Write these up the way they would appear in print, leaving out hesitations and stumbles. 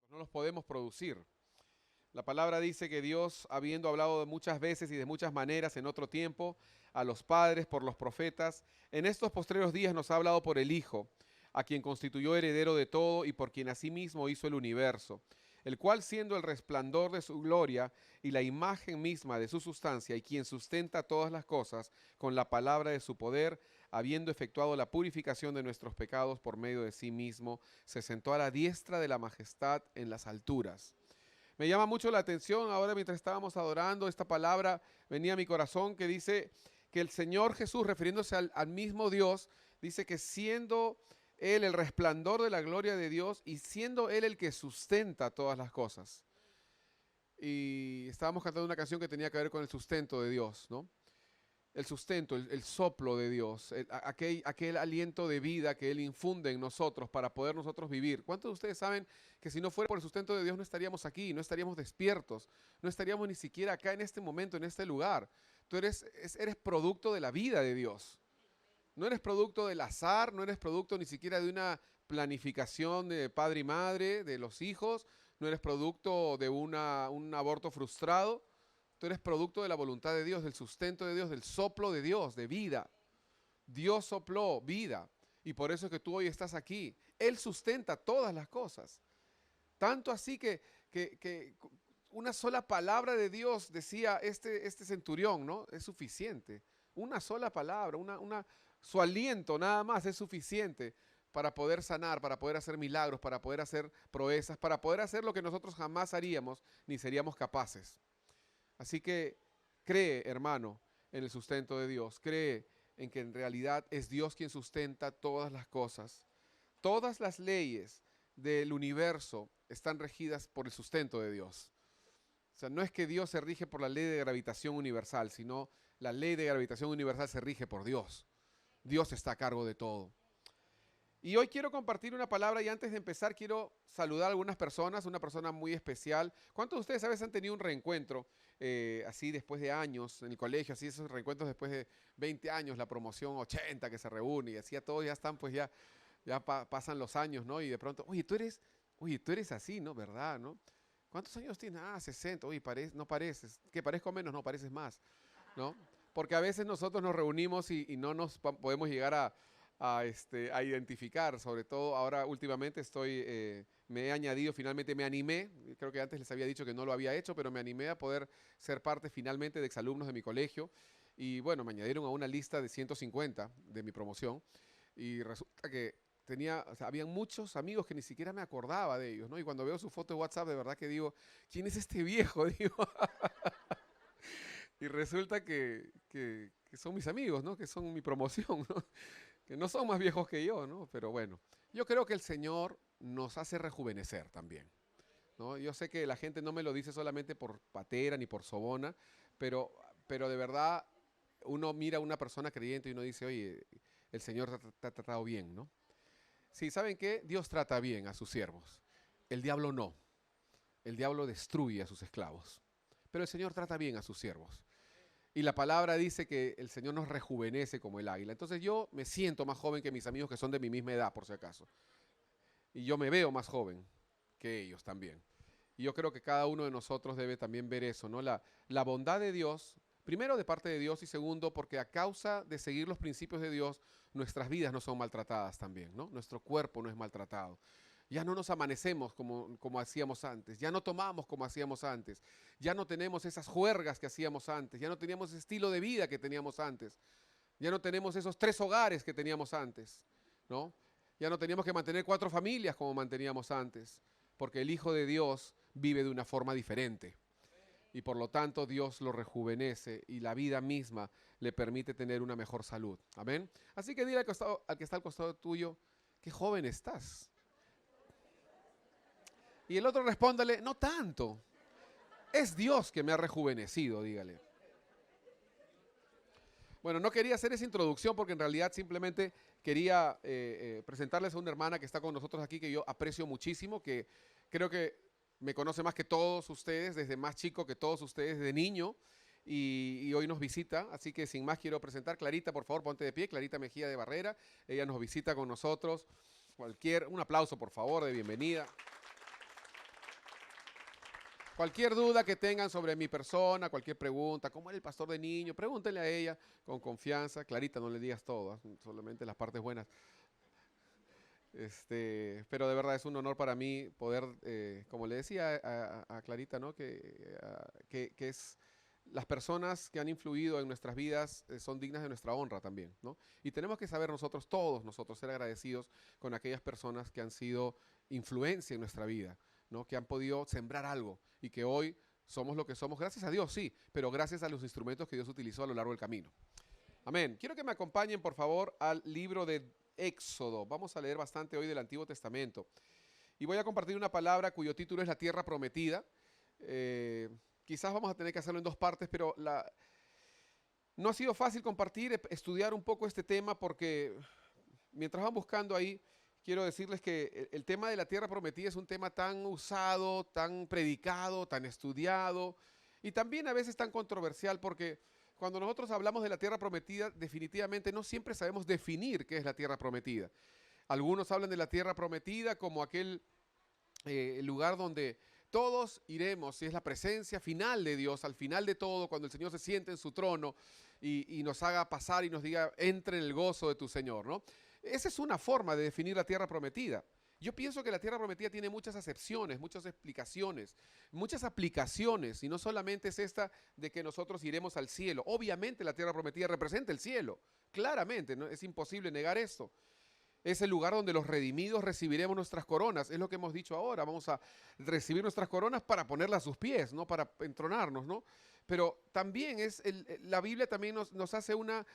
No los podemos producir. La palabra dice que Dios, habiendo hablado de muchas veces y de muchas maneras en otro tiempo, a los padres por los profetas, en estos postreros días nos ha hablado por el Hijo, a quien constituyó heredero de todo y por quien asimismo hizo el universo, el cual siendo el resplandor de su gloria y la imagen misma de su sustancia y quien sustenta todas las cosas con la palabra de su poder, habiendo efectuado la purificación de nuestros pecados por medio de sí mismo, se sentó a la diestra de la majestad en las alturas. Me llama mucho la atención ahora mientras estábamos adorando, esta palabra venía a mi corazón que dice que el Señor Jesús, refiriéndose al mismo Dios, dice que siendo Él el resplandor de la gloria de Dios y siendo Él el que sustenta todas las cosas. Y estábamos cantando una canción que tenía que ver con el sustento de Dios, ¿no? El sustento, el soplo de Dios, aquel aliento de vida que Él infunde en nosotros para poder nosotros vivir. ¿Cuántos de ustedes saben que si no fuera por el sustento de Dios no estaríamos aquí, no estaríamos despiertos, no estaríamos ni siquiera acá en este momento, en este lugar? Tú eres producto de la vida de Dios. No eres producto del azar, no eres producto ni siquiera de una planificación de padre y madre, de los hijos, no eres producto de un aborto frustrado. Tú eres producto de la voluntad de Dios, del sustento de Dios, del soplo de Dios, de vida. Dios sopló vida y por eso es que tú hoy estás aquí. Él sustenta todas las cosas. Tanto así que una sola palabra de Dios, decía este centurión, ¿no? Es suficiente. Una sola palabra, su aliento nada más es suficiente para poder sanar, para poder hacer milagros, para poder hacer proezas, para poder hacer lo que nosotros jamás haríamos ni seríamos capaces. Así que cree, hermano, en el sustento de Dios. Cree en que en realidad es Dios quien sustenta todas las cosas. Todas las leyes del universo están regidas por el sustento de Dios. O sea, no es que Dios se rige por la ley de gravitación universal, sino la ley de gravitación universal se rige por Dios. Dios está a cargo de todo. Y hoy quiero compartir una palabra y antes de empezar quiero saludar a algunas personas, una persona muy especial. ¿Cuántos de ustedes a veces han tenido un reencuentro así después de años en el colegio, así esos reencuentros después de 20 años, la promoción 80 que se reúne y así a todos ya están, pues pasan los años, ¿no? Y de pronto, oye, tú eres así, ¿no? ¿Verdad, no? ¿Cuántos años tienes? Ah, 60, oye, no pareces, que parezco menos, no pareces más, ¿no? Porque a veces nosotros nos reunimos y no nos podemos llegar a identificar, sobre todo ahora últimamente me he añadido, finalmente me animé, creo que antes les había dicho que no lo había hecho, pero me animé a poder ser parte finalmente de exalumnos de mi colegio y bueno, me añadieron a una lista de 150 de mi promoción y resulta que habían muchos amigos que ni siquiera me acordaba de ellos, ¿no? Y cuando veo su foto de WhatsApp, de verdad que digo, ¿quién es este viejo? Digo, y resulta que son mis amigos, ¿no? Que son mi promoción, ¿no? Que no son más viejos que yo, ¿no? Pero bueno, yo creo que el Señor nos hace rejuvenecer también, ¿no? Yo sé que la gente no me lo dice solamente por patera ni por sobona, pero de verdad uno mira a una persona creyente y uno dice, oye, el Señor te ha tratado bien, ¿no? Sí, ¿saben qué? Dios trata bien a sus siervos. El diablo no. El diablo destruye a sus esclavos. Pero el Señor trata bien a sus siervos. Y la palabra dice que el Señor nos rejuvenece como el águila. Entonces yo me siento más joven que mis amigos que son de mi misma edad, por si acaso. Y yo me veo más joven que ellos también. Y yo creo que cada uno de nosotros debe también ver eso, ¿no? La bondad de Dios, primero de parte de Dios y segundo porque a causa de seguir los principios de Dios, nuestras vidas no son maltratadas también, ¿no? Nuestro cuerpo no es maltratado. Ya no nos amanecemos como hacíamos antes, ya no tomamos como hacíamos antes, ya no tenemos esas juergas que hacíamos antes, ya no teníamos ese estilo de vida que teníamos antes, ya no tenemos esos 3 hogares que teníamos antes, ¿no? Ya no teníamos que mantener 4 familias como manteníamos antes, porque el Hijo de Dios vive de una forma diferente. Y por lo tanto Dios lo rejuvenece y la vida misma le permite tener una mejor salud. Amén. Así que dile al que está al costado tuyo, qué joven estás. Y el otro respóndale, no tanto. Es Dios que me ha rejuvenecido, dígale. Bueno, no quería hacer esa introducción porque en realidad simplemente quería presentarles a una hermana que está con nosotros aquí que yo aprecio muchísimo, que creo que me conoce más que todos ustedes, desde más chico que todos ustedes, de niño, y hoy nos visita. Así que sin más quiero presentar, Clarita, por favor, ponte de pie, Clarita Mejía de Barrera. Ella nos visita con nosotros. Un aplauso, por favor, de bienvenida. Cualquier duda que tengan sobre mi persona, cualquier pregunta, cómo era el pastor de niño, pregúntenle a ella con confianza. Clarita, no le digas todo, solamente las partes buenas. Pero de verdad es un honor para mí poder, como le decía a Clarita, ¿no? Que es las personas que han influido en nuestras vidas son dignas de nuestra honra también, ¿no? Y tenemos que saber nosotros, todos nosotros, ser agradecidos con aquellas personas que han sido influencia en nuestra vida, ¿no? Que han podido sembrar algo y que hoy somos lo que somos, gracias a Dios, sí, pero gracias a los instrumentos que Dios utilizó a lo largo del camino. Amén. Quiero que me acompañen, por favor, al libro de Éxodo. Vamos a leer bastante hoy del Antiguo Testamento. Y voy a compartir una palabra cuyo título es la tierra prometida. Quizás vamos a tener que hacerlo en dos partes, pero no ha sido fácil compartir, estudiar un poco este tema porque mientras van buscando ahí, quiero decirles que el tema de la tierra prometida es un tema tan usado, tan predicado, tan estudiado y también a veces tan controversial porque cuando nosotros hablamos de la tierra prometida, definitivamente no siempre sabemos definir qué es la tierra prometida. Algunos hablan de la tierra prometida como aquel lugar donde todos iremos, y es la presencia final de Dios, al final de todo, cuando el Señor se siente en su trono y nos haga pasar y nos diga, entre en el gozo de tu Señor, ¿no? Esa es una forma de definir la tierra prometida. Yo pienso que la tierra prometida tiene muchas acepciones, muchas explicaciones, muchas aplicaciones, y no solamente es esta de que nosotros iremos al cielo. Obviamente la tierra prometida representa el cielo, claramente, ¿no? Es imposible negar esto. Es el lugar donde los redimidos recibiremos nuestras coronas, es lo que hemos dicho ahora, vamos a recibir nuestras coronas para ponerlas a sus pies, ¿no? Para entronarnos, ¿no? Pero también la Biblia también nos hace una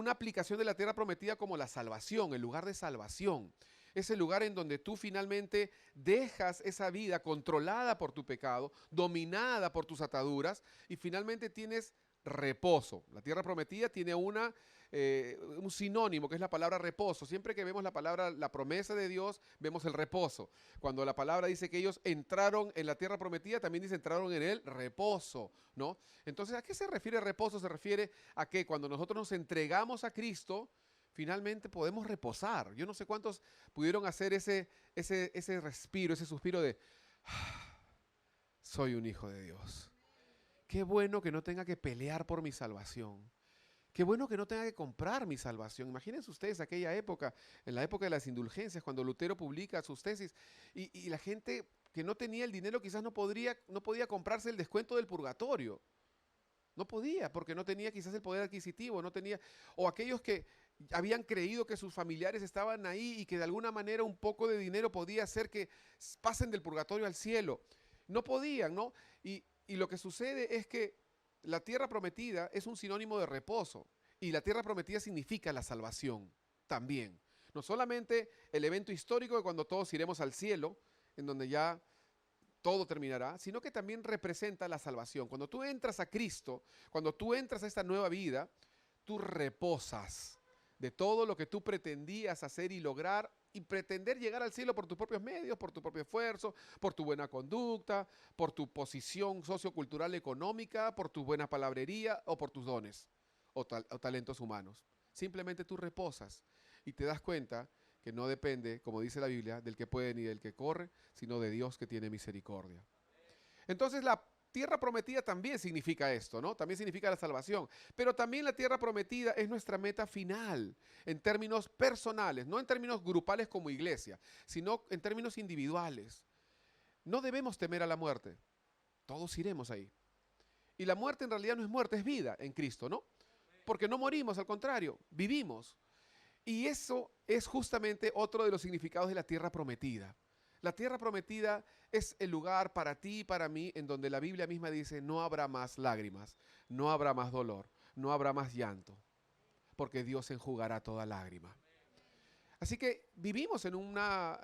aplicación de la tierra prometida como la salvación, el lugar de salvación. Es el lugar en donde tú finalmente dejas esa vida controlada por tu pecado, dominada por tus ataduras y finalmente tienes reposo. La tierra prometida tiene un sinónimo que es la palabra reposo. Siempre que vemos la palabra, la promesa de Dios, vemos el reposo. Cuando la palabra dice que ellos entraron en la tierra prometida, también dice entraron en el reposo, ¿no? Entonces, ¿a qué se refiere reposo? Se refiere a que cuando nosotros nos entregamos a Cristo, finalmente podemos reposar. Yo no sé cuántos pudieron hacer ese respiro, ese suspiro de soy un hijo de Dios. Qué bueno que no tenga que pelear por mi salvación. Qué bueno que no tenga que comprar mi salvación. Imagínense ustedes aquella época, en la época de las indulgencias, cuando Lutero publica sus tesis y la gente que no tenía el dinero quizás no podía comprarse el descuento del purgatorio. No podía, porque no tenía quizás el poder adquisitivo, no tenía, o aquellos que habían creído que sus familiares estaban ahí y que de alguna manera un poco de dinero podía hacer que pasen del purgatorio al cielo. No podían, ¿no? Y lo que sucede es que la tierra prometida es un sinónimo de reposo y la tierra prometida significa la salvación también. No solamente el evento histórico de cuando todos iremos al cielo, en donde ya todo terminará, sino que también representa la salvación. Cuando tú entras a Cristo, cuando tú entras a esta nueva vida, tú reposas de todo lo que tú pretendías hacer y lograr y pretender llegar al cielo por tus propios medios, por tu propio esfuerzo, por tu buena conducta, por tu posición sociocultural económica, por tu buena palabrería o por tus dones o talentos humanos. Simplemente tú reposas y te das cuenta que no depende, como dice la Biblia, del que puede ni del que corre, sino de Dios que tiene misericordia. Entonces la tierra prometida también significa esto, ¿no? También significa la salvación. Pero también la tierra prometida es nuestra meta final, en términos personales, no en términos grupales como iglesia, sino en términos individuales. No debemos temer a la muerte. Todos iremos ahí. Y la muerte en realidad no es muerte, es vida en Cristo, ¿no? Porque no morimos, al contrario, vivimos. Y eso es justamente otro de los significados de la tierra prometida. La tierra prometida es el lugar para ti y para mí en donde la Biblia misma dice no habrá más lágrimas, no habrá más dolor, no habrá más llanto, porque Dios enjugará toda lágrima. Así que vivimos en una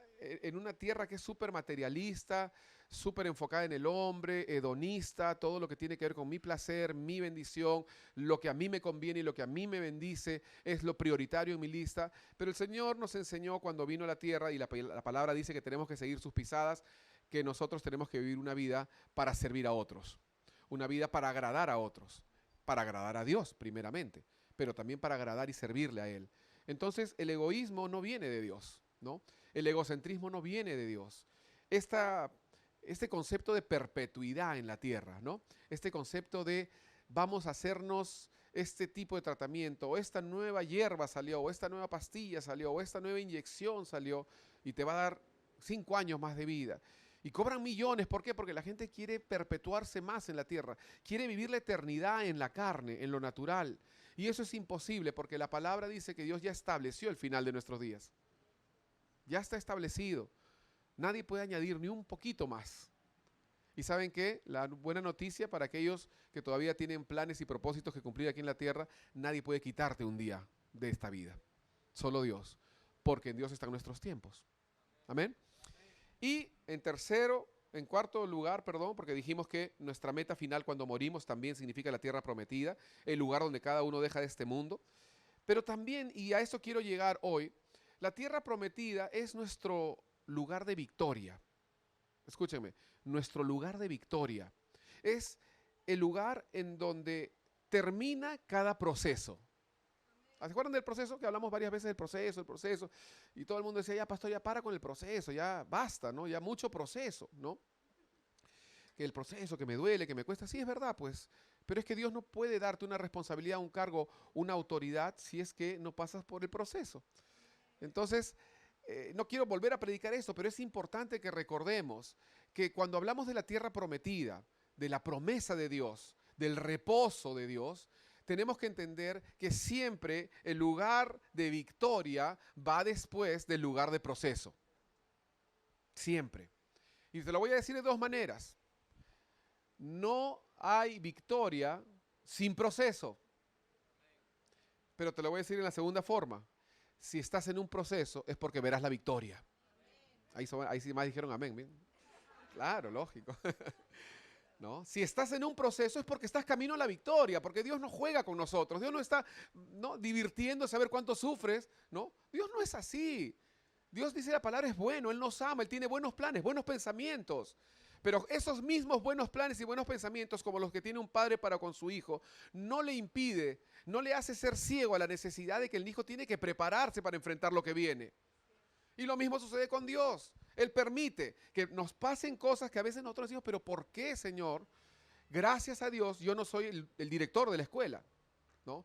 tierra que es súper materialista, súper enfocada en el hombre, hedonista, todo lo que tiene que ver con mi placer, mi bendición, lo que a mí me conviene y lo que a mí me bendice es lo prioritario en mi lista. Pero el Señor nos enseñó cuando vino a la tierra y la palabra dice que tenemos que seguir sus pisadas, que nosotros tenemos que vivir una vida para servir a otros, una vida para agradar a otros, para agradar a Dios primeramente, pero también para agradar y servirle a Él. Entonces el egoísmo no viene de Dios, ¿no? El egocentrismo no viene de Dios. Esta este concepto de perpetuidad en la tierra, ¿no? Este concepto de vamos a hacernos este tipo de tratamiento, o esta nueva hierba salió, o esta nueva pastilla salió, o esta nueva inyección salió, y te va a dar 5 años más de vida. Y cobran millones, ¿por qué? Porque la gente quiere perpetuarse más en la tierra, quiere vivir la eternidad en la carne, en lo natural. Y eso es imposible, porque la palabra dice que Dios ya estableció el final de nuestros días. Ya está establecido. Nadie puede añadir ni un poquito más. ¿Y saben qué? La buena noticia para aquellos que todavía tienen planes y propósitos que cumplir aquí en la tierra, nadie puede quitarte un día de esta vida. Solo Dios. Porque en Dios están nuestros tiempos. Amén. Y en cuarto lugar, porque dijimos que nuestra meta final cuando morimos también significa la tierra prometida, el lugar donde cada uno deja de este mundo. Pero también, y a eso quiero llegar hoy, la tierra prometida es nuestro lugar de victoria. Escúchenme, nuestro lugar de victoria es el lugar en donde termina cada proceso. ¿Se acuerdan del proceso? Que hablamos varias veces del proceso, y todo el mundo decía, ya pastor, ya para con el proceso, ya basta, ¿no? Ya mucho proceso, ¿no? Que el proceso, que me duele, que me cuesta, sí es verdad, pues, pero es que Dios no puede darte una responsabilidad, un cargo, una autoridad si es que no pasas por el proceso. Entonces, no quiero volver a predicar esto, pero es importante que recordemos que cuando hablamos de la tierra prometida, de la promesa de Dios, del reposo de Dios, tenemos que entender que siempre el lugar de victoria va después del lugar de proceso. Siempre. Y te lo voy a decir de dos maneras. No hay victoria sin proceso. Pero te lo voy a decir en la segunda forma. Si estás en un proceso es porque verás la victoria. Ahí sí más dijeron amén. ¿Bien? Claro, lógico. ¿No? Si estás en un proceso es porque estás camino a la victoria, porque Dios no juega con nosotros. Dios no está, ¿no?, divirtiéndose a ver cuánto sufres, ¿no? Dios no es así. Dios dice la palabra es bueno, Él nos ama, Él tiene buenos planes, buenos pensamientos. Pero esos mismos buenos planes y buenos pensamientos, como los que tiene un padre para con su hijo, no le impide, no le hace ser ciego a la necesidad de que el hijo tiene que prepararse para enfrentar lo que viene. Y lo mismo sucede con Dios. Él permite que nos pasen cosas que a veces nosotros decimos, pero ¿por qué, Señor? Gracias a Dios, yo no soy el director de la escuela, ¿no?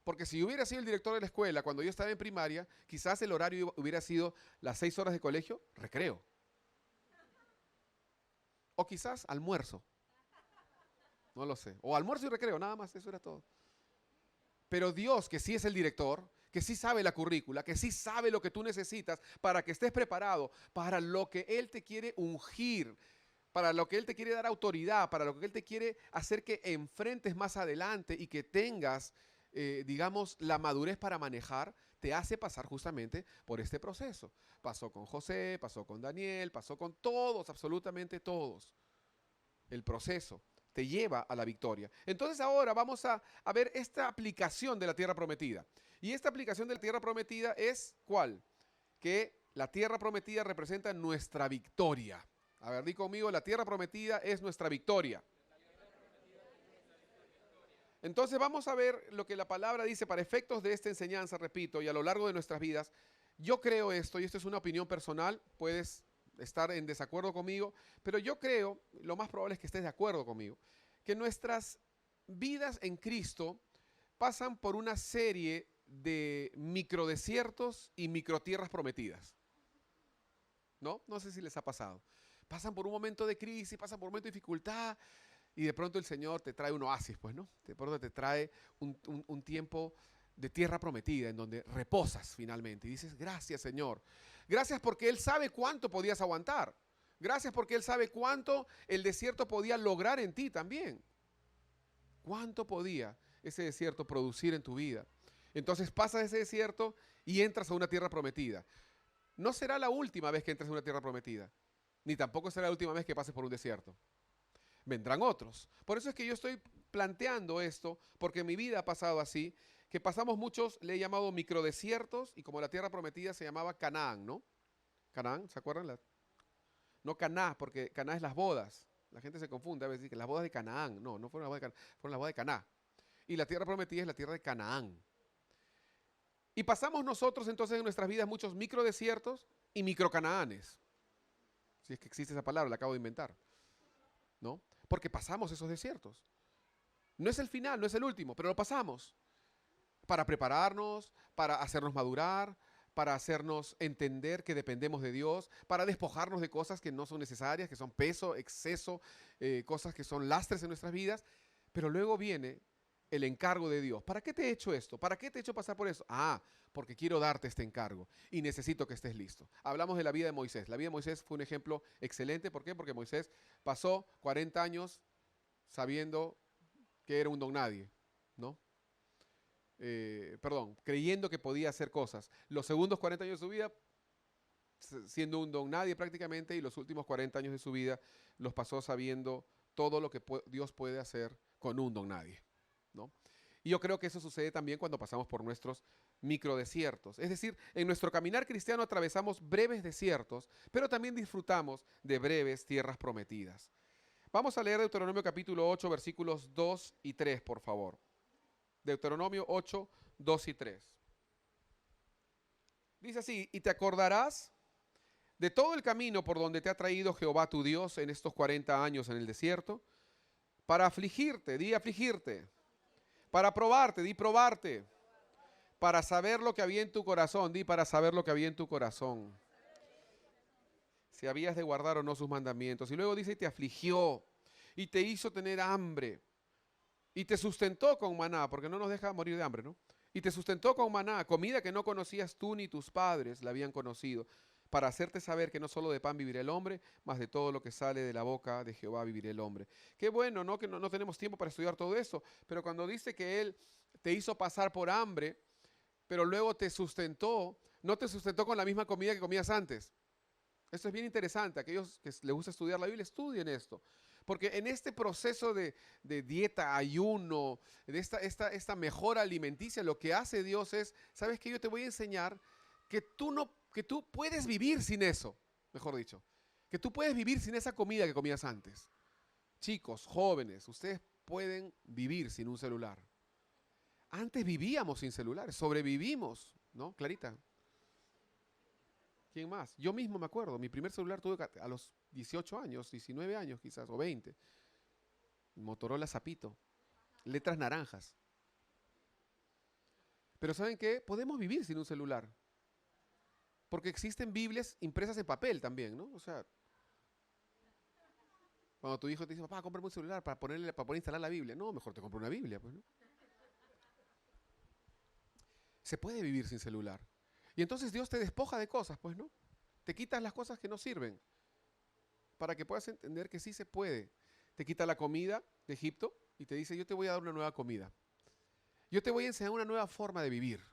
Porque si hubiera sido el director de la escuela cuando yo estaba en primaria, quizás el horario hubiera sido las 6 horas de colegio, recreo. O quizás almuerzo. No lo sé. O almuerzo y recreo, nada más, eso era todo. Pero Dios, que sí es el director, que sí sabe la currícula, que sí sabe lo que tú necesitas para que estés preparado para lo que Él te quiere ungir, para lo que Él te quiere dar autoridad, para lo que Él te quiere hacer que enfrentes más adelante y que tengas, digamos, la madurez para manejar, te hace pasar justamente por este proceso. Pasó con José, pasó con Daniel, pasó con todos, absolutamente todos. El proceso te lleva a la victoria. Entonces ahora vamos a ver esta aplicación de la tierra prometida. Y esta aplicación de la tierra prometida es ¿cuál? Que la tierra prometida representa nuestra victoria. A ver, di conmigo, la tierra prometida es nuestra victoria. Entonces vamos a ver lo que la palabra dice para efectos de esta enseñanza, repito, y a lo largo de nuestras vidas. Yo creo esto, y esto es una opinión personal, puedes estar en desacuerdo conmigo, pero yo creo, lo más probable es que estés de acuerdo conmigo, que nuestras vidas en Cristo pasan por una serie de microdesiertos y microtierras prometidas. ¿No? No sé si les ha pasado. Pasan por un momento de crisis, pasan por un momento de dificultad, y de pronto el Señor te trae un oasis, pues, ¿no? De pronto te trae un tiempo de tierra prometida en donde reposas finalmente y dices, gracias, Señor. Gracias porque Él sabe cuánto podías aguantar. Gracias porque Él sabe cuánto el desierto podía lograr en ti también. ¿Cuánto podía ese desierto producir en tu vida? Entonces pasas ese desierto y entras a una tierra prometida. No será la última vez que entres a una tierra prometida, ni tampoco será la última vez que pases por un desierto. Vendrán otros. Por eso es que yo estoy planteando esto, porque en mi vida ha pasado así, que pasamos muchos, le he llamado microdesiertos, y como la tierra prometida se llamaba Canaán, ¿no? Canaán, ¿se acuerdan? No Caná, porque Caná es las bodas. La gente se confunde a veces que las bodas de Canaán. No, no fueron las bodas de Canaán, fueron las bodas de Caná. Y la tierra prometida es la tierra de Canaán. Y pasamos nosotros entonces en nuestras vidas muchos microdesiertos y microcanaanes. Si es que existe esa palabra, la acabo de inventar, ¿no? Porque pasamos esos desiertos. No es el final, no es el último, pero lo pasamos para prepararnos, para hacernos madurar, para hacernos entender que dependemos de Dios, para despojarnos de cosas que no son necesarias, que son peso, exceso, cosas que son lastres en nuestras vidas. Pero luego viene el encargo de Dios. ¿Para qué te he hecho esto? ¿Para qué te he hecho pasar por eso? Ah, porque quiero darte este encargo y necesito que estés listo. Hablamos de la vida de Moisés. La vida de Moisés fue un ejemplo excelente. ¿Por qué? Porque Moisés pasó 40 años sabiendo que era un don nadie, ¿no? Creyendo que podía hacer cosas. Los segundos 40 años de su vida siendo un don nadie prácticamente, y los últimos 40 años de su vida los pasó sabiendo todo lo que Dios puede hacer con un don nadie, ¿no? Y yo creo que eso sucede también cuando pasamos por nuestros microdesiertos. Es decir, en nuestro caminar cristiano atravesamos breves desiertos, pero también disfrutamos de breves tierras prometidas. Vamos a leer Deuteronomio capítulo 8, versículos 2 y 3, por favor. Deuteronomio 8, 2 y 3. Dice así: y te acordarás de todo el camino por donde te ha traído Jehová tu Dios en estos 40 años en el desierto, para afligirte, di afligirte, para probarte, di probarte, para saber lo que había en tu corazón, di para saber lo que había en tu corazón, si habías de guardar o no sus mandamientos. Y luego dice: y te afligió, y te hizo tener hambre, y te sustentó con maná, porque no nos deja morir de hambre, ¿no? Y te sustentó con maná, comida que no conocías tú ni tus padres la habían conocido, para hacerte saber que no solo de pan vivirá el hombre, mas de todo lo que sale de la boca de Jehová vivirá el hombre. Qué bueno, ¿no? Que no tenemos tiempo para estudiar todo eso, pero cuando dice que Él te hizo pasar por hambre, pero luego te sustentó, no te sustentó con la misma comida que comías antes. Esto es bien interesante. Aquellos que les gusta estudiar la Biblia, estudien esto. Porque en este proceso de dieta, ayuno, de esta mejora alimenticia, lo que hace Dios es, ¿sabes qué? Yo te voy a enseñar que tú puedes vivir sin eso, mejor dicho. Que tú puedes vivir sin esa comida que comías antes. Chicos, jóvenes, ustedes pueden vivir sin un celular. Antes vivíamos sin celulares, sobrevivimos, ¿no, Clarita? ¿Quién más? Yo mismo me acuerdo, mi primer celular tuve a los 18 años, 19 años quizás, o 20. Motorola Zapito, letras naranjas. Pero ¿saben qué? Podemos vivir sin un celular. Porque existen Biblias impresas en papel también, ¿no? O sea, cuando tu hijo te dice: papá, cómprame un celular para poder instalar la Biblia. No, mejor te compro una Biblia, pues, ¿no? Se puede vivir sin celular. Y entonces Dios te despoja de cosas, pues, ¿no? Te quitas las cosas que no sirven para que puedas entender que sí se puede. Te quita la comida de Egipto y te dice: yo te voy a dar una nueva comida. Yo te voy a enseñar una nueva forma de vivir,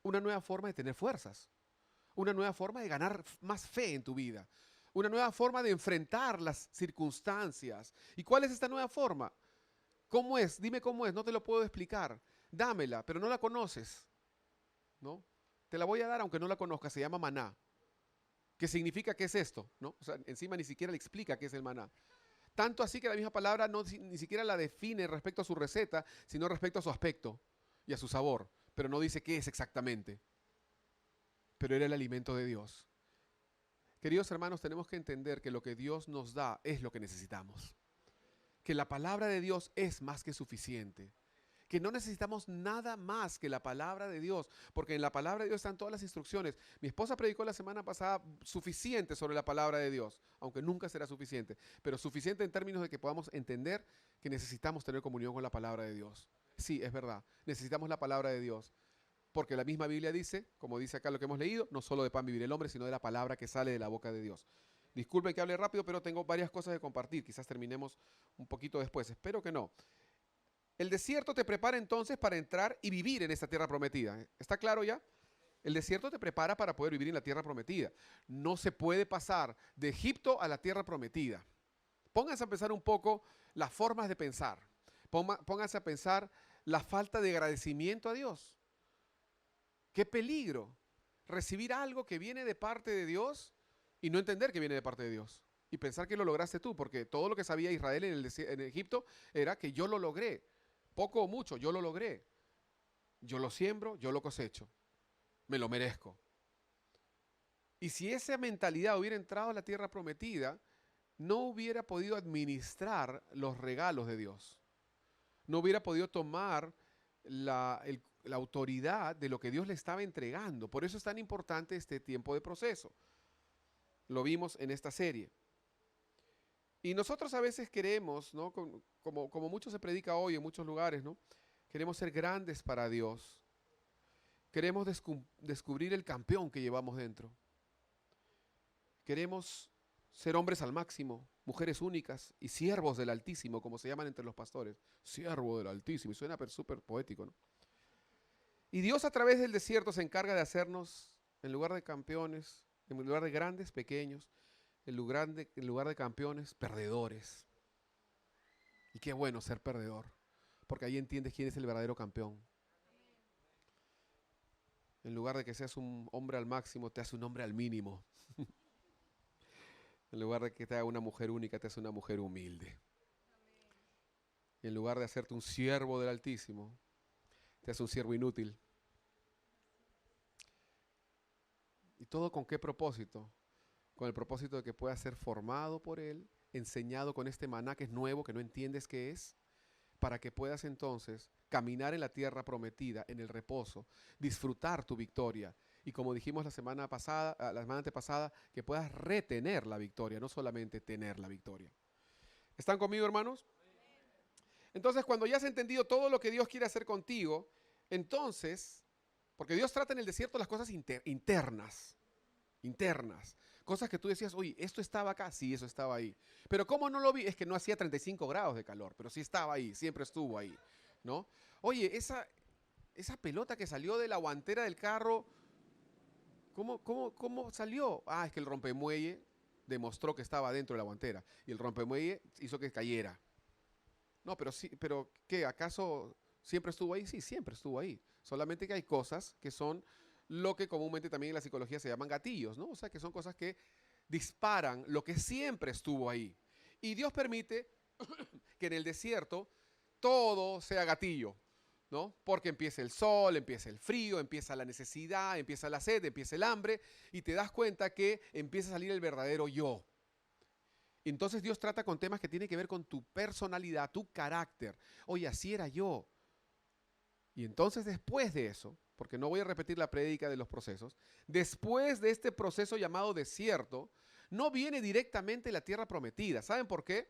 una nueva forma de tener fuerzas, una nueva forma de ganar más fe en tu vida, una nueva forma de enfrentar las circunstancias. ¿Y cuál es esta nueva forma? ¿Cómo es? Dime cómo es, no te lo puedo explicar. Dámela, pero no la conoces, ¿no? Te la voy a dar aunque no la conozcas, se llama maná. ¿Qué significa? ¿Qué es esto? ¿No? O sea, encima ni siquiera le explica qué es el maná. Tanto así que la misma palabra ni siquiera la define respecto a su receta, sino respecto a su aspecto y a su sabor, pero no dice qué es exactamente. Pero era el alimento de Dios. Queridos hermanos, tenemos que entender que lo que Dios nos da es lo que necesitamos. Que la palabra de Dios es más que suficiente. Que no necesitamos nada más que la palabra de Dios, porque en la palabra de Dios están todas las instrucciones. Mi esposa predicó la semana pasada suficiente sobre la palabra de Dios, aunque nunca será suficiente, pero suficiente en términos de que podamos entender que necesitamos tener comunión con la palabra de Dios. Sí, es verdad, necesitamos la palabra de Dios, porque la misma Biblia dice, como dice acá lo que hemos leído, no solo de pan vivir el hombre, sino de la palabra que sale de la boca de Dios. Disculpen que hable rápido, pero tengo varias cosas que compartir. Quizás terminemos un poquito después, espero que no. El desierto te prepara entonces para entrar y vivir en esta tierra prometida. ¿Está claro ya? El desierto te prepara para poder vivir en la tierra prometida. No se puede pasar de Egipto a la tierra prometida. Pónganse a pensar un poco las formas de pensar. Pónganse a pensar la falta de agradecimiento a Dios. Qué peligro recibir algo que viene de parte de Dios y no entender que viene de parte de Dios. Y pensar que lo lograste tú, porque todo lo que sabía Israel en Egipto era que yo lo logré. Poco o mucho, yo lo logré. Yo lo siembro, yo lo cosecho. Me lo merezco. Y si esa mentalidad hubiera entrado a la tierra prometida, no hubiera podido administrar los regalos de Dios. No hubiera podido tomar la autoridad de lo que Dios le estaba entregando. Por eso es tan importante este tiempo de proceso. Lo vimos en esta serie. Y nosotros a veces queremos, ¿no? Como mucho se predica hoy en muchos lugares, ¿no? Queremos ser grandes para Dios. Queremos descubrir el campeón que llevamos dentro. Queremos ser hombres al máximo, mujeres únicas y siervos del Altísimo, como se llaman entre los pastores. Siervo del Altísimo, y suena súper poético, ¿no? Y Dios a través del desierto se encarga de hacernos, en lugar de campeones, en lugar de grandes, pequeños, en lugar de campeones, perdedores. Y qué bueno ser perdedor, porque ahí entiendes quién es el verdadero campeón. En lugar de que seas un hombre al máximo, te hace un hombre al mínimo. En lugar de que te haga una mujer única, te hace una mujer humilde. Y en lugar de hacerte un siervo del Altísimo, te hace un siervo inútil. ¿Y todo con qué propósito? Con el propósito de que puedas ser formado por Él, enseñado con este maná que es nuevo, que no entiendes qué es, para que puedas entonces caminar en la tierra prometida, en el reposo, disfrutar tu victoria. Y como dijimos la semana antepasada, que puedas retener la victoria, no solamente tener la victoria. ¿Están conmigo, hermanos? Entonces, cuando ya has entendido todo lo que Dios quiere hacer contigo, entonces, porque Dios trata en el desierto las cosas internas, cosas que tú decías, oye, ¿esto estaba acá? Sí, eso estaba ahí. Pero ¿cómo no lo vi? Es que no hacía 35 grados de calor, pero sí estaba ahí, siempre estuvo ahí, ¿no? Oye, esa pelota que salió de la guantera del carro, ¿cómo salió? Ah, es que el rompemuelle demostró que estaba dentro de la guantera y el rompemuelle hizo que cayera. No, pero sí, pero ¿qué? ¿Acaso siempre estuvo ahí? Sí, siempre estuvo ahí. Solamente que hay cosas que son lo que comúnmente también en la psicología se llaman gatillos, ¿no? O sea, que son cosas que disparan lo que siempre estuvo ahí. Y Dios permite que en el desierto todo sea gatillo, ¿no? Porque empieza el sol, empieza el frío, empieza la necesidad, empieza la sed, empieza el hambre, y te das cuenta que empieza a salir el verdadero yo. Entonces Dios trata con temas que tienen que ver con tu personalidad, tu carácter. Oye, así era yo. Y entonces después de eso, porque no voy a repetir la prédica de los procesos, después de este proceso llamado desierto, no viene directamente la tierra prometida. ¿Saben por qué?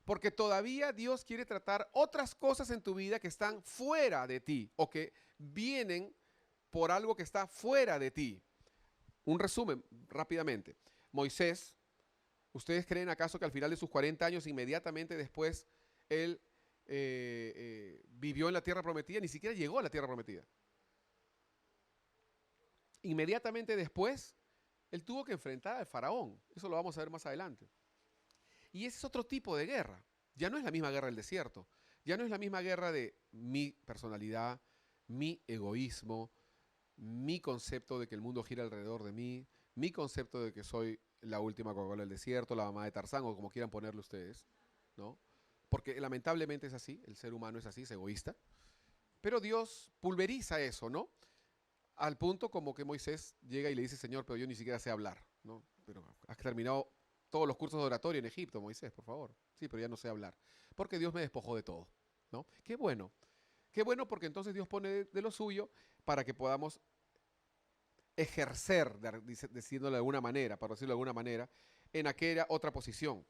Porque todavía Dios quiere tratar otras cosas en tu vida que están fuera de ti o que vienen por algo que está fuera de ti. Un resumen rápidamente. Moisés, ¿ustedes creen acaso que al final de sus 40 años, inmediatamente después, él vivió en la tierra prometida? Ni siquiera llegó a la tierra prometida. Inmediatamente después, él tuvo que enfrentar al faraón. Eso lo vamos a ver más adelante. Y ese es otro tipo de guerra. Ya no es la misma guerra del desierto. Ya no es la misma guerra de mi personalidad, mi egoísmo, mi concepto de que el mundo gira alrededor de mí, mi concepto de que soy la última Coca-Cola del desierto, la mamá de Tarzán, o como quieran ponerlo ustedes, ¿no? Porque lamentablemente es así, el ser humano es así, es egoísta. Pero Dios pulveriza eso, ¿no? Al punto como que Moisés llega y le dice, Señor, pero yo ni siquiera sé hablar, ¿no? Pero has terminado todos los cursos de oratoria en Egipto, Moisés, por favor. Sí, pero ya no sé hablar. Porque Dios me despojó de todo, ¿no? Qué bueno. Qué bueno porque entonces Dios pone de lo suyo para que podamos ejercer, diciéndolo de alguna manera, para decirlo de alguna manera, en aquella otra posición.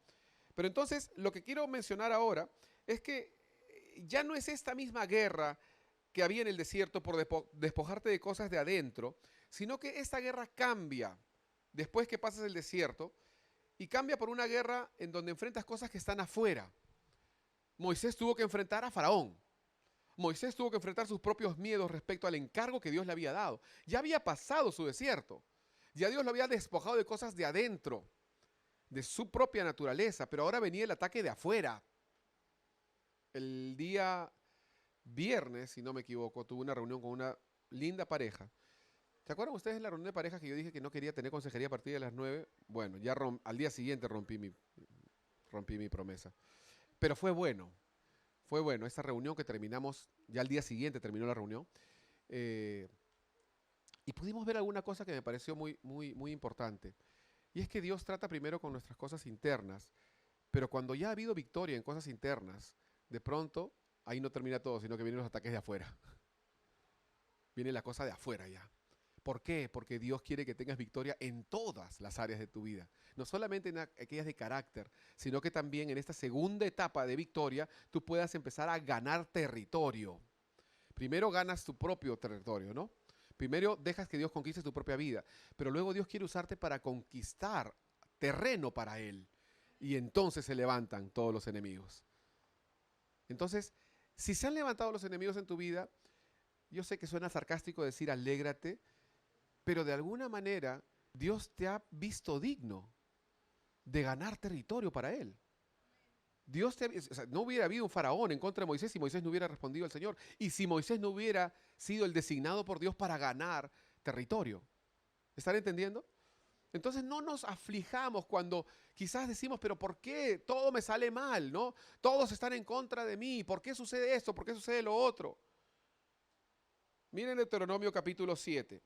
Pero entonces, lo que quiero mencionar ahora es que ya no es esta misma guerra que había en el desierto por despojarte de cosas de adentro, sino que esta guerra cambia después que pasas el desierto y cambia por una guerra en donde enfrentas cosas que están afuera. Moisés tuvo que enfrentar a Faraón. Moisés tuvo que enfrentar sus propios miedos respecto al encargo que Dios le había dado. Ya había pasado su desierto. Ya Dios lo había despojado de cosas de adentro, de su propia naturaleza, pero ahora venía el ataque de afuera. El día viernes, si no me equivoco, tuve una reunión con una linda pareja. ¿Se acuerdan ustedes de la reunión de pareja que yo dije que no quería tener consejería a partir de las 9? Bueno, ya al día siguiente rompí mi promesa. Pero fue bueno. Fue bueno, esa reunión que terminamos, ya al día siguiente terminó la reunión. Y pudimos ver alguna cosa que me pareció muy importante. Y es que Dios trata primero con nuestras cosas internas, pero cuando ya ha habido victoria en cosas internas, de pronto ahí no termina todo, sino que vienen los ataques de afuera. Viene la cosa de afuera ya. ¿Por qué? Porque Dios quiere que tengas victoria en todas las áreas de tu vida. No solamente en aquellas de carácter, sino que también en esta segunda etapa de victoria tú puedas empezar a ganar territorio. Primero ganas tu propio territorio, ¿no? Primero dejas que Dios conquiste tu propia vida, pero luego Dios quiere usarte para conquistar terreno para Él. Y entonces se levantan todos los enemigos. Entonces, si se han levantado los enemigos en tu vida, yo sé que suena sarcástico decir alégrate, pero de alguna manera Dios te ha visto digno de ganar territorio para Él. No hubiera habido un faraón en contra de Moisés si Moisés no hubiera respondido al Señor. Y si Moisés no hubiera sido el designado por Dios para ganar territorio. ¿Están entendiendo? Entonces no nos aflijamos cuando quizás decimos, pero ¿por qué todo me sale mal? ¿No? Todos están en contra de mí. ¿Por qué sucede esto? ¿Por qué sucede lo otro? Miren Deuteronomio capítulo 7.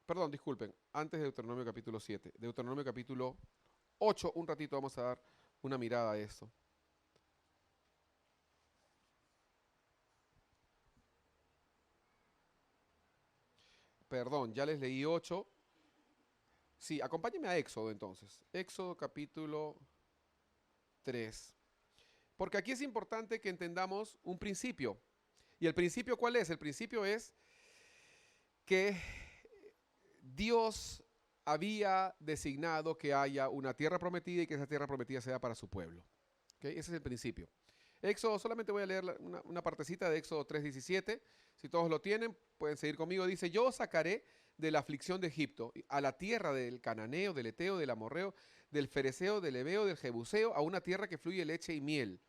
Perdón, disculpen, antes de Deuteronomio capítulo 7, Deuteronomio capítulo 8, un ratito vamos a dar una mirada a esto. Perdón, ya les leí 8. Sí, acompáñenme a Éxodo entonces. Éxodo capítulo 3. Porque aquí es importante que entendamos un principio. ¿Y el principio cuál es? El principio es que Dios había designado que haya una tierra prometida y que esa tierra prometida sea para su pueblo. ¿Okay? Ese es el principio. Éxodo, solamente voy a leer una partecita de Éxodo 3:17. Si todos lo tienen, pueden seguir conmigo. Dice, yo os sacaré de la aflicción de Egipto, a la tierra del cananeo, del eteo, del amorreo, del fereceo, del heveo, del jebuseo, a una tierra que fluye leche y miel.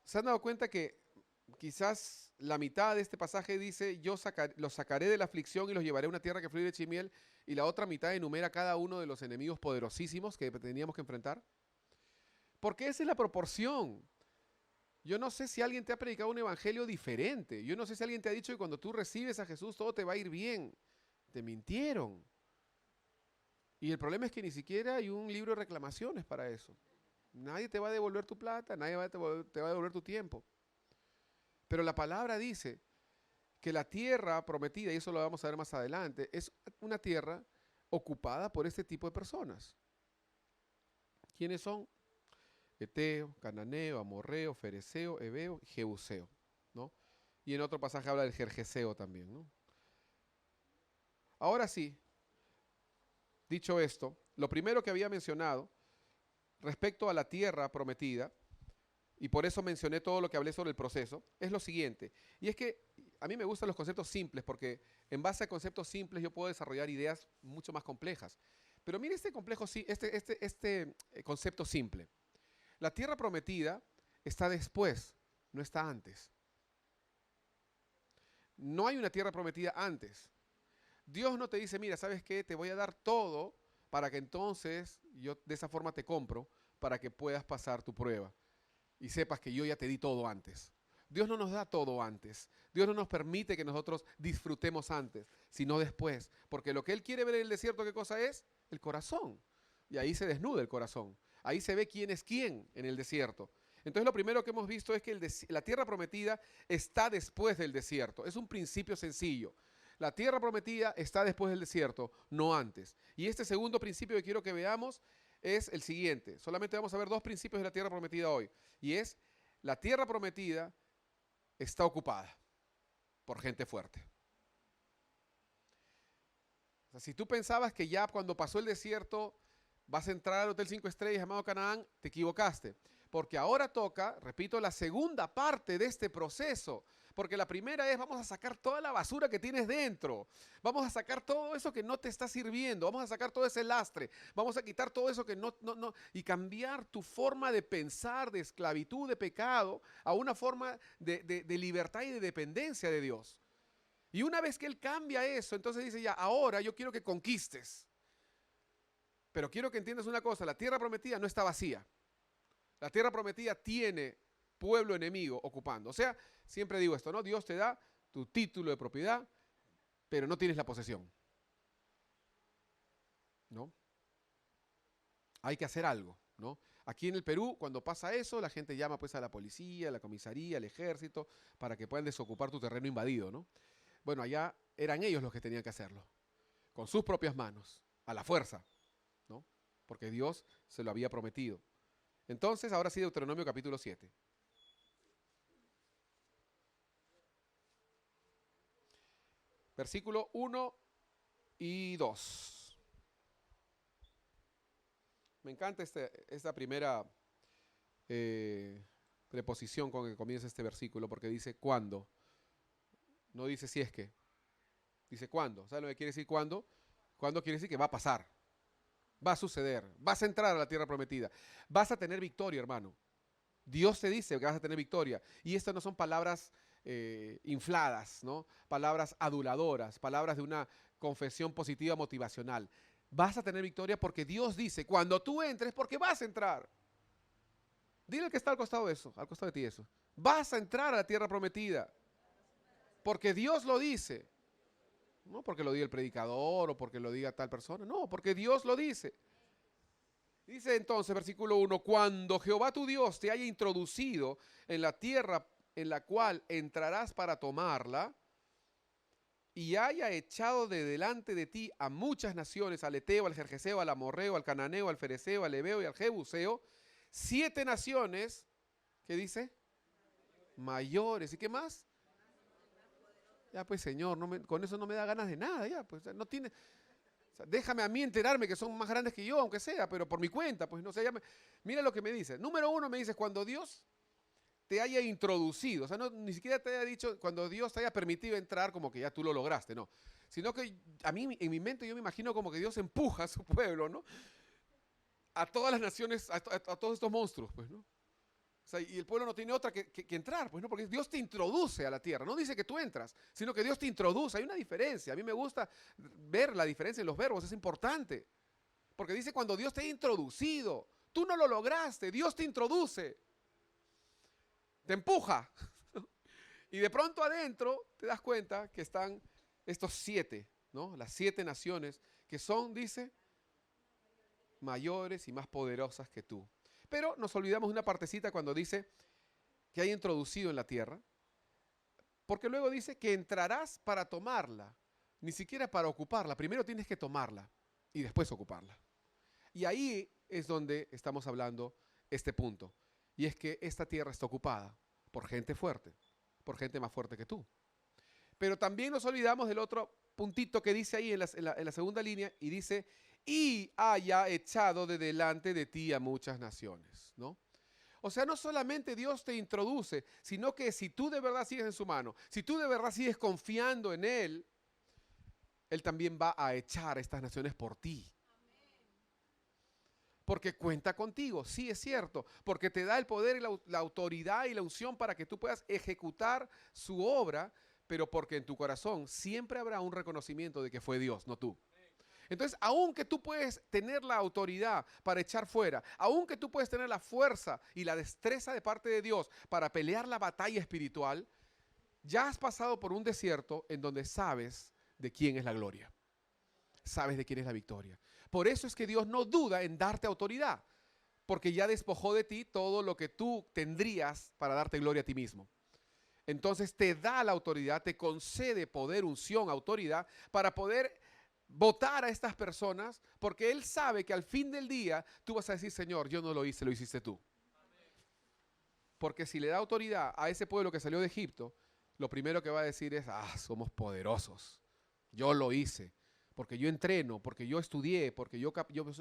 ¿Se han dado cuenta que quizás la mitad de este pasaje dice, los sacaré de la aflicción y los llevaré a una tierra que fluye leche y miel, y la otra mitad enumera cada uno de los enemigos poderosísimos que teníamos que enfrentar? Porque esa es la proporción. Yo no sé si alguien te ha predicado un evangelio diferente. Yo no sé si alguien te ha dicho que cuando tú recibes a Jesús todo te va a ir bien. Te mintieron. Y el problema es que ni siquiera hay un libro de reclamaciones para eso. Nadie te va a devolver tu plata, nadie te va a devolver tu tiempo. Pero la palabra dice que la tierra prometida, y eso lo vamos a ver más adelante, es una tierra ocupada por este tipo de personas. ¿Quiénes son? Eteo, cananeo, amorreo, fereceo, heveo, jebuseo, ¿no? Y en otro pasaje habla del jerjeseo también, ¿no? Ahora sí, dicho esto, lo primero que había mencionado respecto a la tierra prometida, y por eso mencioné todo lo que hablé sobre el proceso, es lo siguiente. Y es que a mí me gustan los conceptos simples porque en base a conceptos simples yo puedo desarrollar ideas mucho más complejas. Pero mire este concepto simple. La tierra prometida está después, no está antes. No hay una tierra prometida antes. Dios no te dice, mira, ¿sabes qué? Te voy a dar todo para que entonces yo de esa forma te compro para que puedas pasar tu prueba y sepas que yo ya te di todo antes. Dios no nos da todo antes. Dios no nos permite que nosotros disfrutemos antes, sino después. Porque lo que Él quiere ver en el desierto, ¿qué cosa es? El corazón. Y ahí se desnuda el corazón. Ahí se ve quién es quién en el desierto. Entonces lo primero que hemos visto es que la tierra prometida está después del desierto. Es un principio sencillo. La tierra prometida está después del desierto, no antes. Y este segundo principio que quiero que veamos es el siguiente. Solamente vamos a ver dos principios de la tierra prometida hoy. Y es, la tierra prometida está ocupada por gente fuerte. O sea, si tú pensabas que ya cuando pasó el desierto vas a entrar al Hotel 5 Estrellas llamado Canaán, te equivocaste. Porque ahora toca, repito, la segunda parte de este proceso. Porque la primera es, vamos a sacar toda la basura que tienes dentro. Vamos a sacar todo eso que no te está sirviendo. Vamos a sacar todo ese lastre. Vamos a quitar todo eso que no. Y cambiar tu forma de pensar, de esclavitud, de pecado, a una forma de libertad y de dependencia de Dios. Y una vez que Él cambia eso, entonces dice ya, ahora yo quiero que conquistes. Pero quiero que entiendas una cosa, la tierra prometida no está vacía. La tierra prometida tiene pueblo enemigo ocupando. O sea, siempre digo esto, ¿no? Dios te da tu título de propiedad, pero no tienes la posesión, ¿no? Hay que hacer algo, ¿no? Aquí en el Perú, cuando pasa eso, la gente llama pues a la policía, a la comisaría, al ejército, para que puedan desocupar tu terreno invadido, ¿no? Bueno, allá eran ellos los que tenían que hacerlo, con sus propias manos, a la fuerza, ¿no? Porque Dios se lo había prometido. Entonces, ahora sí, Deuteronomio capítulo 7. Versículo 1 y 2. Me encanta esta primera preposición con que comienza este versículo, porque dice cuándo. No dice si es que. Dice cuándo. ¿Sabes lo que quiere decir cuándo? Cuándo quiere decir que va a pasar. Va a suceder. Vas a entrar a la tierra prometida. Vas a tener victoria, hermano. Dios te dice que vas a tener victoria. Y estas no son palabras infladas, ¿no? Palabras aduladoras, palabras de una confesión positiva motivacional. Vas a tener victoria porque Dios dice, cuando tú entres, porque vas a entrar. Dile al que está al costado de eso, al costado de ti eso. Vas a entrar a la tierra prometida. Porque Dios lo dice. No porque lo diga el predicador o porque lo diga tal persona. No, porque Dios lo dice. Dice entonces, versículo 1, cuando Jehová tu Dios te haya introducido en la tierra en la cual entrarás para tomarla, y haya echado de delante de ti a muchas naciones, al Eteo, al Gergeseo, al Amorreo, al Cananeo, al Fereceo, al Ebeo y al Jebuseo, 7 naciones, ¿qué dice? Mayores. ¿Y qué más? Ya pues, Señor, con eso no me da ganas de nada, ya, pues, no tiene, o sea, déjame a mí enterarme que son más grandes que yo, aunque sea, pero por mi cuenta, pues, no sé, mira lo que me dice. Número 1 me dice, cuando Dios te haya introducido, o sea, no, ni siquiera te haya dicho, cuando Dios te haya permitido entrar, como que ya tú lo lograste, no, sino que a mí, en mi mente, yo me imagino como que Dios empuja a su pueblo, ¿no? A todas las naciones, a todos estos monstruos, pues, ¿no? O sea, y el pueblo no tiene otra que entrar, pues no, porque Dios te introduce a la tierra. No dice que tú entras, sino que Dios te introduce. Hay una diferencia. A mí me gusta ver la diferencia en los verbos, es importante. Porque dice cuando Dios te ha introducido, tú no lo lograste, Dios te introduce, te empuja. Y de pronto adentro te das cuenta que están estos 7, ¿no? Las 7 naciones que son, dice, mayores y más poderosas que tú. Pero nos olvidamos de una partecita cuando dice que hay introducido en la tierra, porque luego dice que entrarás para tomarla, ni siquiera para ocuparla. Primero tienes que tomarla y después ocuparla. Y ahí es donde estamos hablando este punto. Y es que esta tierra está ocupada por gente fuerte, por gente más fuerte que tú. Pero también nos olvidamos del otro puntito que dice ahí en la segunda línea y dice, y haya echado de delante de ti a muchas naciones, ¿no? O sea, no solamente Dios te introduce, sino que si tú de verdad sigues en su mano, si tú de verdad sigues confiando en Él, Él también va a echar a estas naciones por ti. Porque cuenta contigo, sí es cierto, porque te da el poder y la autoridad y la unción para que tú puedas ejecutar su obra, pero porque en tu corazón siempre habrá un reconocimiento de que fue Dios, no tú. Entonces, aunque tú puedes tener la autoridad para echar fuera, aunque tú puedes tener la fuerza y la destreza de parte de Dios para pelear la batalla espiritual, ya has pasado por un desierto en donde sabes de quién es la gloria. Sabes de quién es la victoria. Por eso es que Dios no duda en darte autoridad, porque ya despojó de ti todo lo que tú tendrías para darte gloria a ti mismo. Entonces te da la autoridad, te concede poder, unción, autoridad para poder votar a estas personas, porque Él sabe que al fin del día tú vas a decir, Señor, yo no lo hice, lo hiciste tú. Porque si le da autoridad a ese pueblo que salió de Egipto, lo primero que va a decir es, somos poderosos. Yo lo hice, porque yo entreno, porque yo estudié, porque yo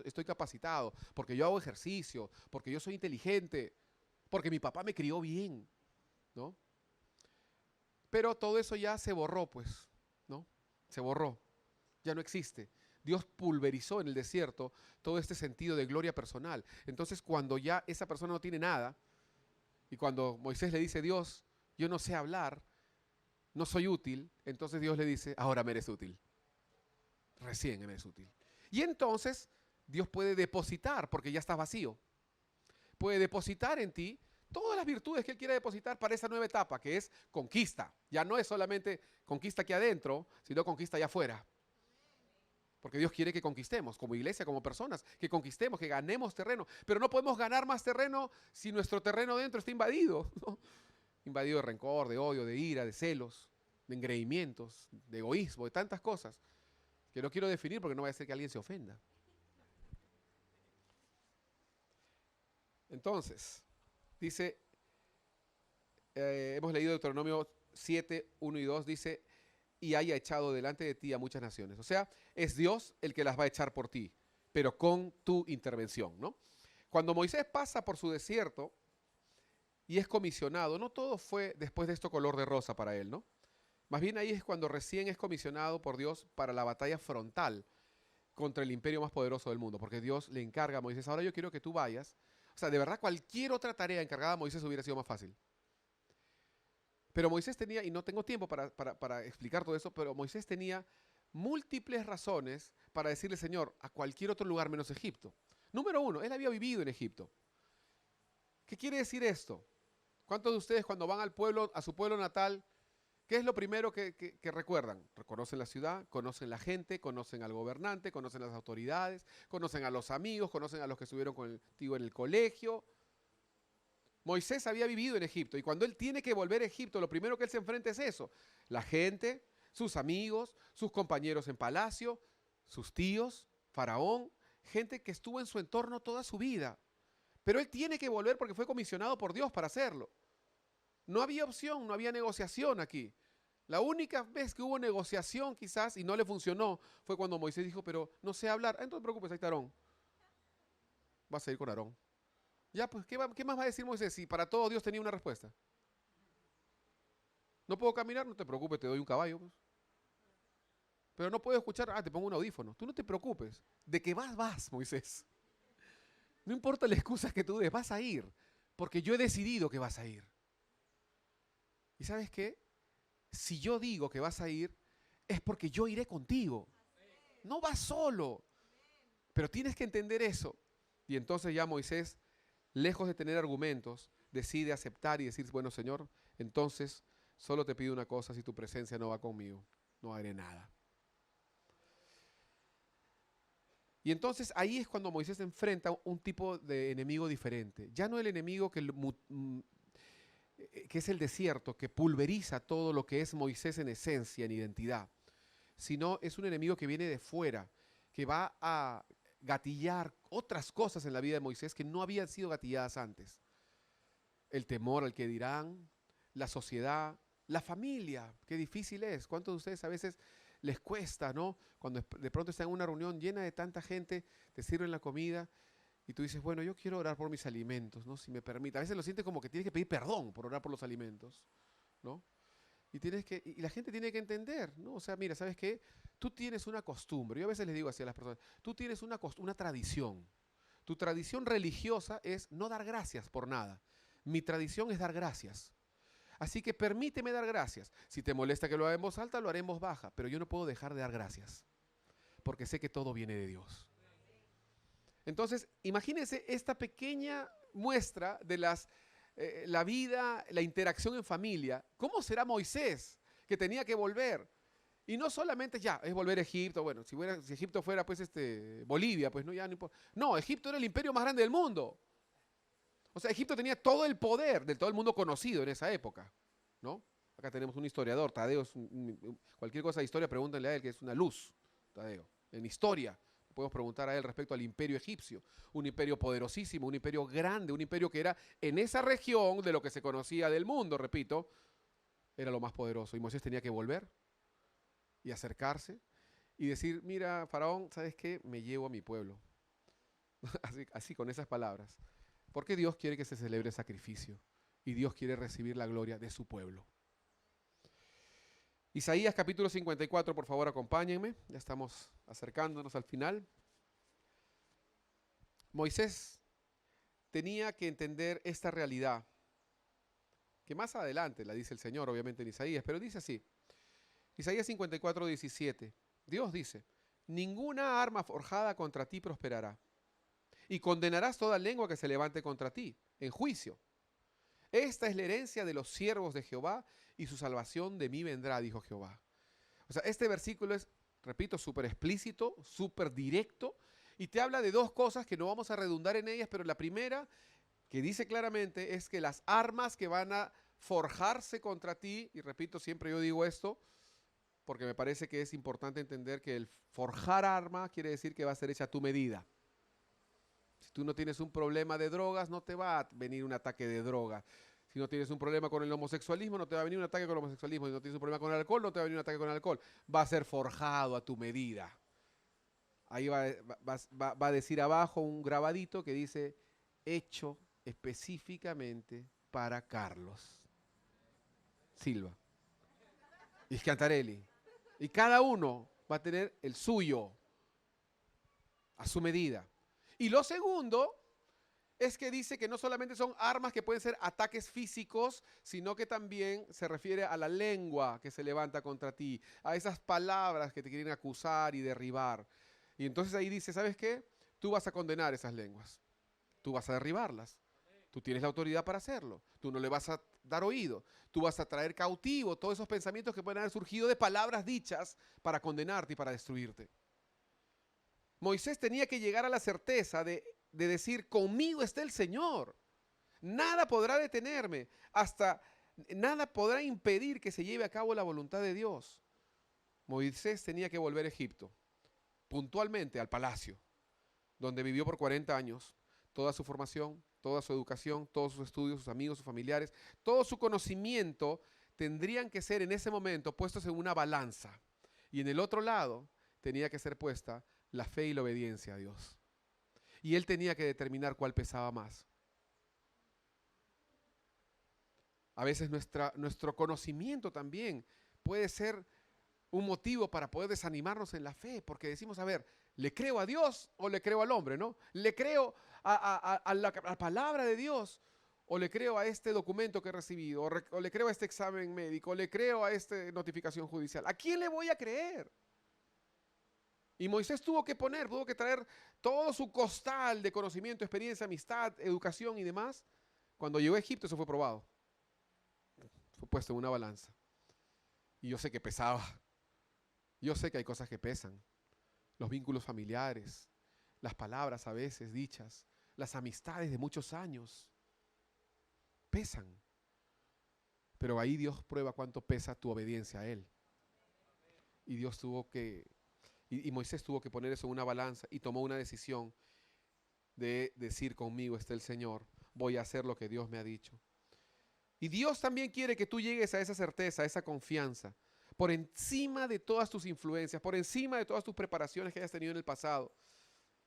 estoy capacitado, porque yo hago ejercicio, porque yo soy inteligente, porque mi papá me crió bien, ¿no? Pero todo eso ya se borró, pues, ¿no? Se borró. Ya no existe. Dios pulverizó en el desierto todo este sentido de gloria personal. Entonces, cuando ya esa persona no tiene nada, y cuando Moisés le dice, Dios, yo no sé hablar, no soy útil, entonces Dios le dice, ahora me eres útil. Recién me eres útil. Y entonces Dios puede depositar, porque ya estás vacío. Puede depositar en ti todas las virtudes que Él quiere depositar para esa nueva etapa, que es conquista. Ya no es solamente conquista aquí adentro, sino conquista allá afuera. Porque Dios quiere que conquistemos, como iglesia, como personas, que conquistemos, que ganemos terreno. Pero no podemos ganar más terreno si nuestro terreno dentro está invadido, ¿no? Invadido de rencor, de odio, de ira, de celos, de engreimientos, de egoísmo, de tantas cosas que no quiero definir porque no vaya a ser que alguien se ofenda. Entonces, dice, hemos leído Deuteronomio 7, 1 y 2, dice, y haya echado delante de ti a muchas naciones. O sea, es Dios el que las va a echar por ti, pero con tu intervención, ¿no? Cuando Moisés pasa por su desierto y es comisionado, no todo fue después de esto color de rosa para él, ¿no? Más bien ahí es cuando recién es comisionado por Dios para la batalla frontal contra el imperio más poderoso del mundo, porque Dios le encarga a Moisés, ahora yo quiero que tú vayas. O sea, de verdad cualquier otra tarea encargada a Moisés hubiera sido más fácil. Pero Moisés tenía, y no tengo tiempo para explicar todo eso, pero Moisés tenía múltiples razones para decirle, Señor, a cualquier otro lugar menos Egipto. Número uno, él había vivido en Egipto. ¿Qué quiere decir esto? ¿Cuántos de ustedes cuando van al pueblo, a su pueblo natal, qué es lo primero que recuerdan? Reconocen la ciudad, conocen la gente, conocen al gobernante, conocen las autoridades, conocen a los amigos, conocen a los que estuvieron contigo en el colegio. Moisés había vivido en Egipto y cuando él tiene que volver a Egipto, lo primero que él se enfrenta es eso. La gente, sus amigos, sus compañeros en palacio, sus tíos, Faraón, gente que estuvo en su entorno toda su vida. Pero él tiene que volver porque fue comisionado por Dios para hacerlo. No había opción, no había negociación aquí. La única vez que hubo negociación quizás y no le funcionó fue cuando Moisés dijo, pero no sé hablar. Ah, entonces no te preocupes, ahí está Aarón. Vas a ir con Aarón. Ya, pues, ¿qué más va a decir Moisés si para todo Dios tenía una respuesta? ¿No puedo caminar? No te preocupes, te doy un caballo. Pues. Pero no puedo escuchar, te pongo un audífono. Tú no te preocupes. De que vas, Moisés. No importa la excusa que tú des, vas a ir. Porque yo he decidido que vas a ir. ¿Y sabes qué? Si yo digo que vas a ir, es porque yo iré contigo. No vas solo. Pero tienes que entender eso. Y entonces ya Moisés, lejos de tener argumentos, decide aceptar y decir, bueno, Señor, entonces solo te pido una cosa, si tu presencia no va conmigo, no haré nada. Y entonces ahí es cuando Moisés se enfrenta a un tipo de enemigo diferente. Ya no el enemigo que es el desierto, que pulveriza todo lo que es Moisés en esencia, en identidad, sino es un enemigo que viene de fuera, que va a gatillar otras cosas en la vida de Moisés que no habían sido gatilladas antes. El temor al que dirán, la sociedad, la familia, qué difícil es. ¿Cuántos de ustedes a veces les cuesta, ¿no? Cuando de pronto están en una reunión llena de tanta gente, te sirven la comida y tú dices, bueno, yo quiero orar por mis alimentos, ¿no? Si me permite. A veces lo sientes como que tienes que pedir perdón por orar por los alimentos, ¿no? Y la gente tiene que entender, ¿no? O sea, mira, ¿sabes qué? Tú tienes una costumbre. Yo a veces les digo así a las personas, tú tienes una tradición. Tu tradición religiosa es no dar gracias por nada. Mi tradición es dar gracias. Así que permíteme dar gracias. Si te molesta que lo haga en voz alta, lo haré en voz baja. Pero yo no puedo dejar de dar gracias. Porque sé que todo viene de Dios. Entonces, imagínense esta pequeña muestra de la vida, la interacción en familia. ¿Cómo será Moisés que tenía que volver? Y no solamente ya, es volver a Egipto. Bueno, si Egipto fuera pues Bolivia, pues no, ya no importa. No, Egipto era el imperio más grande del mundo. O sea, Egipto tenía todo el poder de todo el mundo conocido en esa época, ¿no? Acá tenemos un historiador, Tadeo, cualquier cosa de historia, pregúntenle a él, que es una luz, Tadeo. En historia, podemos preguntar a él respecto al imperio egipcio, un imperio poderosísimo, un imperio grande, un imperio que era en esa región de lo que se conocía del mundo, repito, era lo más poderoso. Y Moisés tenía que volver y acercarse y decir, mira, Faraón, ¿sabes qué? Me llevo a mi pueblo. así con esas palabras. Porque Dios quiere que se celebre sacrificio y Dios quiere recibir la gloria de su pueblo. Isaías capítulo 54, por favor, acompáñenme. Ya estamos acercándonos al final. Moisés tenía que entender esta realidad, que más adelante la dice el Señor, obviamente en Isaías, pero dice así. Isaías 54, 17. Dios dice, ninguna arma forjada contra ti prosperará. Y condenarás toda lengua que se levante contra ti, en juicio. Esta es la herencia de los siervos de Jehová y su salvación de mí vendrá, dijo Jehová. O sea, este versículo es, repito, súper explícito, súper directo y te habla de dos cosas que no vamos a redundar en ellas, pero la primera que dice claramente es que las armas que van a forjarse contra ti, y repito, siempre yo digo esto, porque me parece que es importante entender que el forjar arma quiere decir que va a ser hecha a tu medida. Si tú no tienes un problema de drogas, no te va a venir un ataque de drogas. Si no tienes un problema con el homosexualismo, no te va a venir un ataque con el homosexualismo. Si no tienes un problema con el alcohol, no te va a venir un ataque con el alcohol. Va a ser forjado a tu medida. Ahí va a decir abajo un grabadito que dice, hecho específicamente para Carlos Silva y Schiantarelli. Y cada uno va a tener el suyo a su medida. Y lo segundo es que dice que no solamente son armas que pueden ser ataques físicos, sino que también se refiere a la lengua que se levanta contra ti, a esas palabras que te quieren acusar y derribar. Y entonces ahí dice, ¿sabes qué? Tú vas a condenar esas lenguas, tú vas a derribarlas. Tú tienes la autoridad para hacerlo. Tú no le vas a dar oído. Tú vas a traer cautivo todos esos pensamientos que pueden haber surgido de palabras dichas para condenarte y para destruirte. Moisés tenía que llegar a la certeza de decir, conmigo está el Señor. Nada podrá detenerme, hasta nada podrá impedir que se lleve a cabo la voluntad de Dios. Moisés tenía que volver a Egipto, puntualmente al palacio, donde vivió por 40 años, toda su formación, toda su educación, todos sus estudios, sus amigos, sus familiares, todo su conocimiento tendrían que ser en ese momento puestos en una balanza. Y en el otro lado tenía que ser puesta la fe y la obediencia a Dios. Y él tenía que determinar cuál pesaba más. A veces nuestro conocimiento también puede ser un motivo para poder desanimarnos en la fe, porque decimos, a ver, ¿le creo a Dios o le creo al hombre, no? ¿Le creo a la palabra de Dios o le creo a este documento que he recibido o le creo a este examen médico o le creo a esta notificación judicial? ¿A quién le voy a creer? Y Moisés tuvo que traer todo su costal de conocimiento, experiencia, amistad, educación y demás. Cuando llegó a Egipto eso fue probado. Fue puesto en una balanza. Y yo sé que pesaba. Yo sé que hay cosas que pesan. Los vínculos familiares, las palabras a veces dichas, las amistades de muchos años, pesan. Pero ahí Dios prueba cuánto pesa tu obediencia a Él. Y Dios y Moisés tuvo que poner eso en una balanza y tomó una decisión de decir, conmigo está el Señor, voy a hacer lo que Dios me ha dicho. Y Dios también quiere que tú llegues a esa certeza, a esa confianza, por encima de todas tus influencias, por encima de todas tus preparaciones que hayas tenido en el pasado.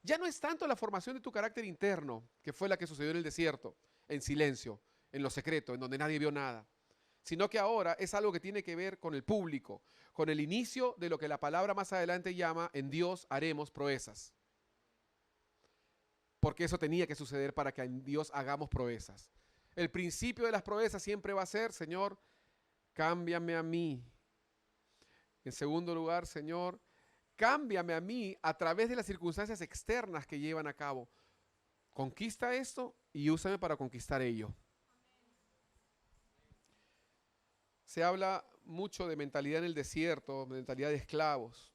Ya no es tanto la formación de tu carácter interno, que fue la que sucedió en el desierto, en silencio, en lo secreto, en donde nadie vio nada, sino que ahora es algo que tiene que ver con el público, con el inicio de lo que la palabra más adelante llama, en Dios haremos proezas. Porque eso tenía que suceder para que en Dios hagamos proezas. El principio de las proezas siempre va a ser, Señor, cámbiame a mí. En segundo lugar, Señor, cámbiame a mí a través de las circunstancias externas que llevan a cabo. Conquista esto y úsame para conquistar ello. Se habla mucho de mentalidad en el desierto, mentalidad de esclavos.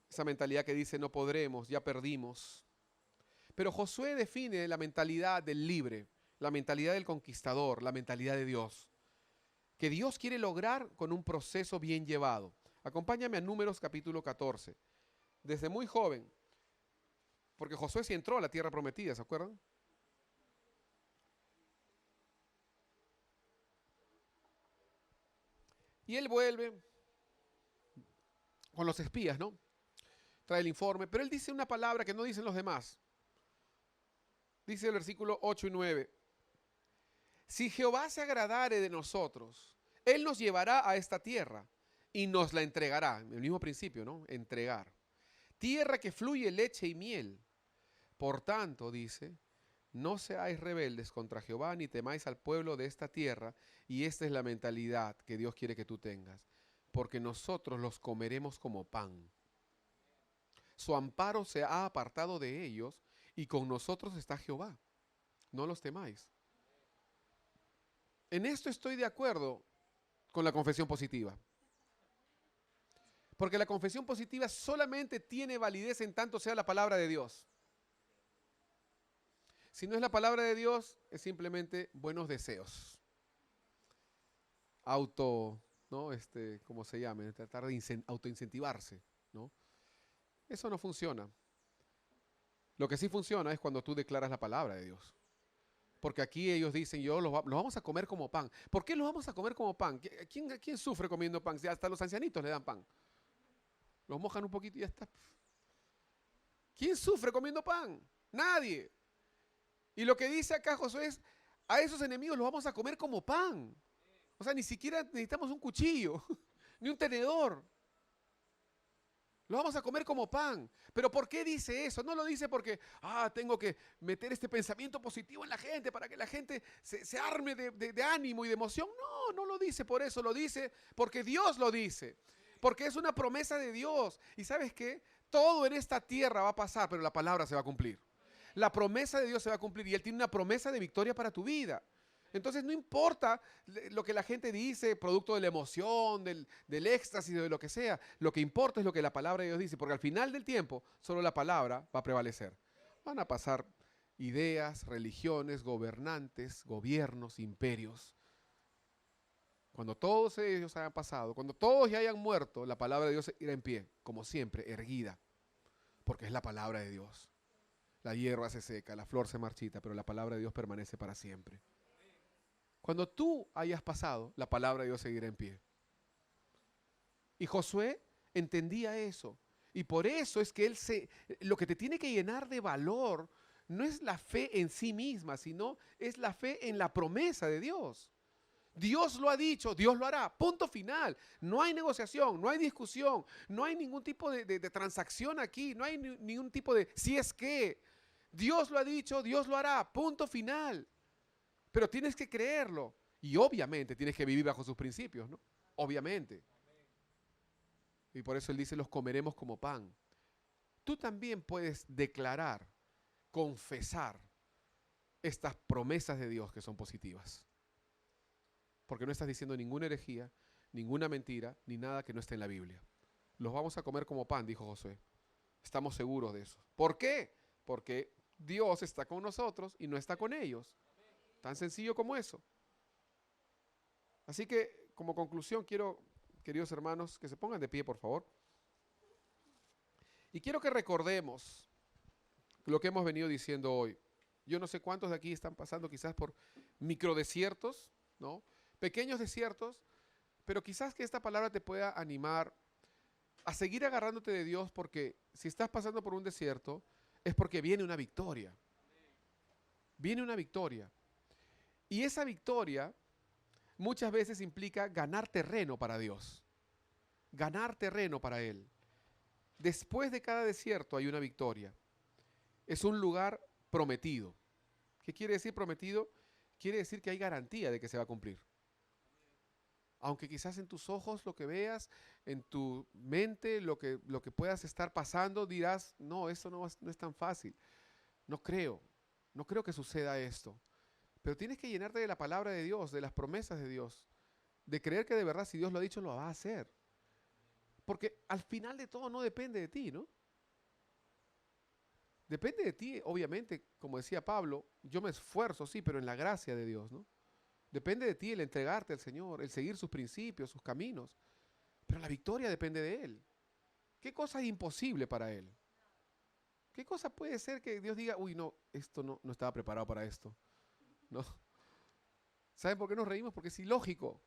Esa mentalidad que dice no podremos, ya perdimos. Pero Josué define la mentalidad del libre, la mentalidad del conquistador, la mentalidad de Dios, que Dios quiere lograr con un proceso bien llevado. Acompáñame a Números capítulo 14. Desde muy joven, porque Josué sí entró a la tierra prometida, ¿se acuerdan? Y él vuelve con los espías, ¿no? Trae el informe, pero él dice una palabra que no dicen los demás. Dice el versículo 8 y 9. Si Jehová se agradare de nosotros, Él nos llevará a esta tierra y nos la entregará. El mismo principio, ¿no? Entregar. Tierra que fluye leche y miel. Por tanto, dice, no seáis rebeldes contra Jehová ni temáis al pueblo de esta tierra. Y esta es la mentalidad que Dios quiere que tú tengas. Porque nosotros los comeremos como pan. Su amparo se ha apartado de ellos y con nosotros está Jehová. No los temáis. En esto estoy de acuerdo con la confesión positiva. Porque la confesión positiva solamente tiene validez en tanto sea la palabra de Dios. Si no es la palabra de Dios, es simplemente buenos deseos. ¿No? ¿Cómo se llama? Tratar de autoincentivarse, ¿no? Eso no funciona. Lo que sí funciona es cuando tú declaras la palabra de Dios. Porque aquí ellos dicen, los vamos a comer como pan. ¿Por qué los vamos a comer como pan? ¿Quién sufre comiendo pan? Si hasta los ancianitos le dan pan. Los mojan un poquito y ya está. ¿Quién sufre comiendo pan? Nadie. Y lo que dice acá Josué es, a esos enemigos los vamos a comer como pan. O sea, ni siquiera necesitamos un cuchillo, ni un tenedor. Lo vamos a comer como pan. ¿Pero por qué dice eso? No lo dice porque, tengo que meter este pensamiento positivo en la gente para que la gente se arme de ánimo y de emoción. No, no lo dice por eso, lo dice porque Dios lo dice. Porque es una promesa de Dios. ¿Y sabes qué? Todo en esta tierra va a pasar, pero la palabra se va a cumplir. La promesa de Dios se va a cumplir y Él tiene una promesa de victoria para tu vida. Entonces no importa lo que la gente dice, producto de la emoción, del éxtasis, de lo que sea. Lo que importa es lo que la palabra de Dios dice, porque al final del tiempo solo la palabra va a prevalecer. Van a pasar ideas, religiones, gobernantes, gobiernos, imperios. Cuando todos ellos hayan pasado, cuando todos ya hayan muerto, la palabra de Dios irá en pie, como siempre, erguida, porque es la palabra de Dios. La hierba se seca, la flor se marchita, pero la palabra de Dios permanece para siempre. Cuando tú hayas pasado, la palabra de Dios seguirá en pie. Y Josué entendía eso. Y por eso es que lo que te tiene que llenar de valor no es la fe en sí misma, sino es la fe en la promesa de Dios. Dios lo ha dicho, Dios lo hará. Punto final. No hay negociación, no hay discusión, no hay ningún tipo de transacción aquí, no hay ningún tipo de si es que. Dios lo ha dicho, Dios lo hará. Punto final. Pero tienes que creerlo. Y obviamente tienes que vivir bajo sus principios, ¿no? Obviamente. Y por eso Él dice, los comeremos como pan. Tú también puedes declarar, confesar estas promesas de Dios que son positivas. Porque no estás diciendo ninguna herejía, ninguna mentira, ni nada que no esté en la Biblia. Los vamos a comer como pan, dijo Josué. Estamos seguros de eso. ¿Por qué? Porque Dios está con nosotros y no está con ellos. Tan sencillo como eso. Así que, como conclusión, quiero, queridos hermanos, que se pongan de pie, por favor. Y quiero que recordemos lo que hemos venido diciendo hoy. Yo no sé cuántos de aquí están pasando quizás por microdesiertos, ¿no? Pequeños desiertos, pero quizás que esta palabra te pueda animar a seguir agarrándote de Dios, porque si estás pasando por un desierto, es porque viene una victoria. Viene una victoria. Y esa victoria muchas veces implica ganar terreno para Dios. Ganar terreno para Él. Después de cada desierto hay una victoria. Es un lugar prometido. ¿Qué quiere decir prometido? Quiere decir que hay garantía de que se va a cumplir. Aunque quizás en tus ojos lo que veas, en tu mente lo que puedas estar pasando, dirás, no, esto no es tan fácil. No creo que suceda esto. Pero tienes que llenarte de la palabra de Dios, de las promesas de Dios, de creer que de verdad si Dios lo ha dicho, lo va a hacer. Porque al final de todo no depende de ti, ¿no? Depende de ti, obviamente, como decía Pablo, yo me esfuerzo, sí, pero en la gracia de Dios, ¿no? Depende de ti el entregarte al Señor, el seguir sus principios, sus caminos. Pero la victoria depende de Él. ¿Qué cosa es imposible para Él? ¿Qué cosa puede ser que Dios diga, uy, no, esto no estaba preparado para esto? ¿No? ¿Saben por qué nos reímos? Porque es ilógico.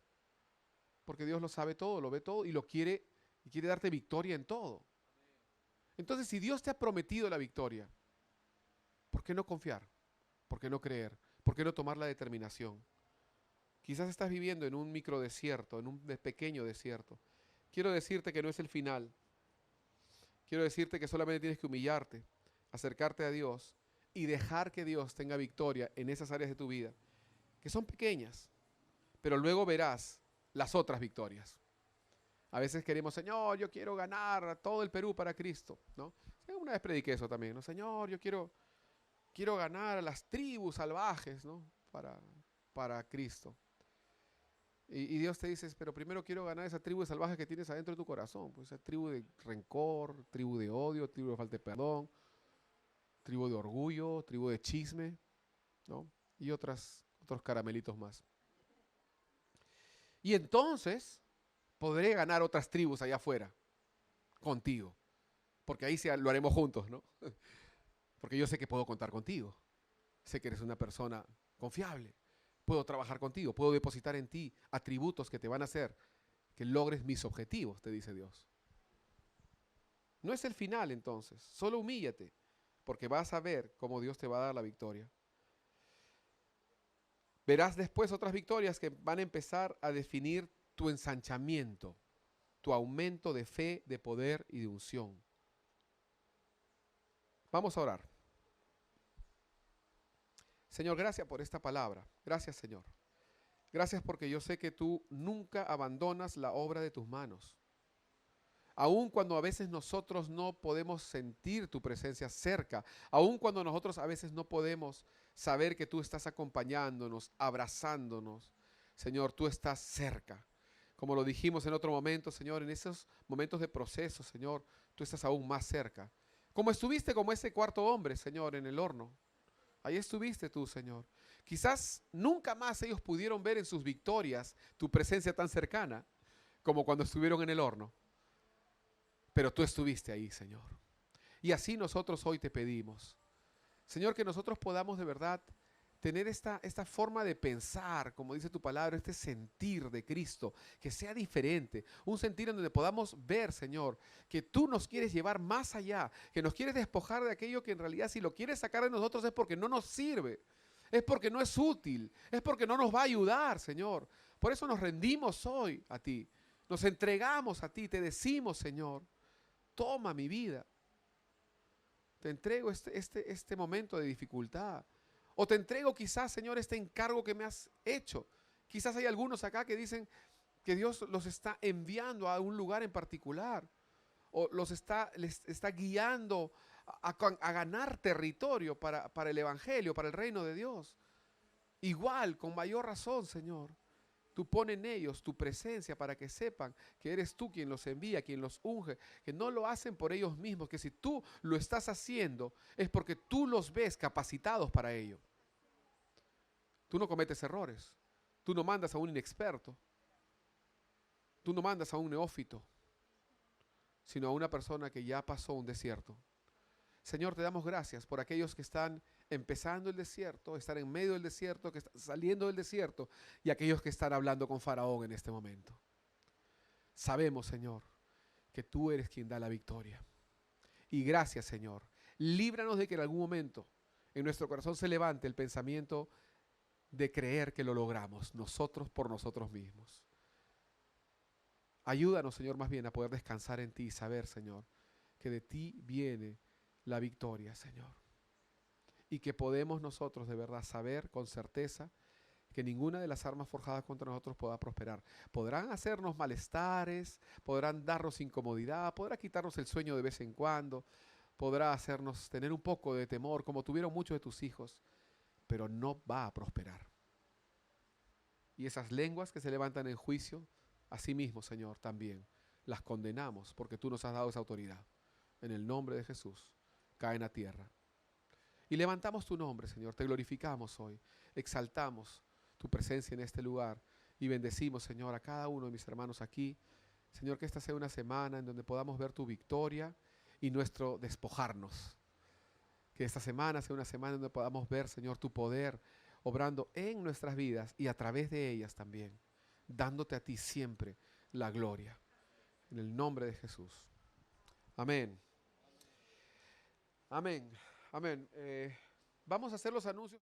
Porque Dios lo sabe todo, lo ve todo y quiere darte victoria en todo. Entonces, si Dios te ha prometido la victoria, ¿por qué no confiar? ¿Por qué no creer? ¿Por qué no tomar la determinación? Quizás estás viviendo en un microdesierto, en un pequeño desierto. Quiero decirte que no es el final. Quiero decirte que solamente tienes que humillarte, acercarte a Dios y dejar que Dios tenga victoria en esas áreas de tu vida, que son pequeñas, pero luego verás las otras victorias. A veces queremos, Señor, yo quiero ganar a todo el Perú para Cristo, ¿no? Una vez prediqué eso también, ¿no? Señor, yo quiero ganar a las tribus salvajes, ¿no? Para Cristo. Y Dios te dice, pero primero quiero ganar esa tribu de salvajes que tienes adentro de tu corazón. Pues esa tribu de rencor, tribu de odio, tribu de falta de perdón, tribu de orgullo, tribu de chisme, ¿no? Y otros caramelitos más. Y entonces podré ganar otras tribus allá afuera contigo. Porque ahí sí lo haremos juntos, ¿no? Porque yo sé que puedo contar contigo. Sé que eres una persona confiable. Puedo trabajar contigo. Puedo depositar en ti atributos que te van a hacer que logres mis objetivos, te dice Dios. No es el final entonces. Solo humíllate. Porque vas a ver cómo Dios te va a dar la victoria. Verás después otras victorias que van a empezar a definir tu ensanchamiento, tu aumento de fe, de poder y de unción. Vamos a orar. Señor, gracias por esta palabra. Gracias, Señor. Gracias porque yo sé que tú nunca abandonas la obra de tus manos. Aun cuando a veces nosotros no podemos sentir tu presencia cerca, aun cuando nosotros a veces no podemos saber que tú estás acompañándonos, abrazándonos, Señor, tú estás cerca. Como lo dijimos en otro momento, Señor, en esos momentos de proceso, Señor, tú estás aún más cerca. Como estuviste como ese cuarto hombre, Señor, en el horno. Ahí estuviste tú, Señor. Quizás nunca más ellos pudieron ver en sus victorias tu presencia tan cercana como cuando estuvieron en el horno. Pero tú estuviste ahí, Señor. Y así nosotros hoy te pedimos, Señor, que nosotros podamos de verdad tener esta forma de pensar, como dice tu palabra, este sentir de Cristo, que sea diferente, un sentir en donde podamos ver, Señor, que tú nos quieres llevar más allá, que nos quieres despojar de aquello que en realidad si lo quieres sacar de nosotros es porque no nos sirve, es porque no es útil, es porque no nos va a ayudar, Señor. Por eso nos rendimos hoy a ti, nos entregamos a ti, te decimos, Señor, toma mi vida. Te entrego este momento de dificultad. O te entrego quizás, Señor, este encargo que me has hecho. Quizás hay algunos acá que dicen que Dios los está enviando a un lugar en particular. O les está guiando a ganar territorio para el Evangelio, para el reino de Dios. Igual, con mayor razón, Señor. Tú pones en ellos tu presencia para que sepan que eres tú quien los envía, quien los unge, que no lo hacen por ellos mismos, que si tú lo estás haciendo es porque tú los ves capacitados para ello. Tú no cometes errores, tú no mandas a un inexperto, tú no mandas a un neófito, sino a una persona que ya pasó un desierto. Señor, te damos gracias por aquellos que están empezando el desierto, están en medio del desierto, que están saliendo del desierto y aquellos que están hablando con Faraón en este momento. Sabemos, Señor, que tú eres quien da la victoria. Y gracias, Señor. Líbranos de que en algún momento en nuestro corazón se levante el pensamiento de creer que lo logramos, nosotros por nosotros mismos. Ayúdanos, Señor, más bien a poder descansar en ti y saber, Señor, que de ti viene la victoria, Señor. Y que podemos nosotros de verdad saber con certeza que ninguna de las armas forjadas contra nosotros pueda prosperar. Podrán hacernos malestares, podrán darnos incomodidad, podrá quitarnos el sueño de vez en cuando, podrá hacernos tener un poco de temor, como tuvieron muchos de tus hijos, pero no va a prosperar. Y esas lenguas que se levantan en juicio, asimismo, Señor, también las condenamos, porque tú nos has dado esa autoridad. En el nombre de Jesús, caen a tierra. Y levantamos tu nombre, Señor, te glorificamos hoy, exaltamos tu presencia en este lugar y bendecimos, Señor, a cada uno de mis hermanos aquí. Señor, que esta sea una semana en donde podamos ver tu victoria y nuestro despojarnos. Que esta semana sea una semana en donde podamos ver, Señor, tu poder obrando en nuestras vidas y a través de ellas también, dándote a ti siempre la gloria. En el nombre de Jesús. Amén. Amén. Amén. Vamos a hacer los anuncios.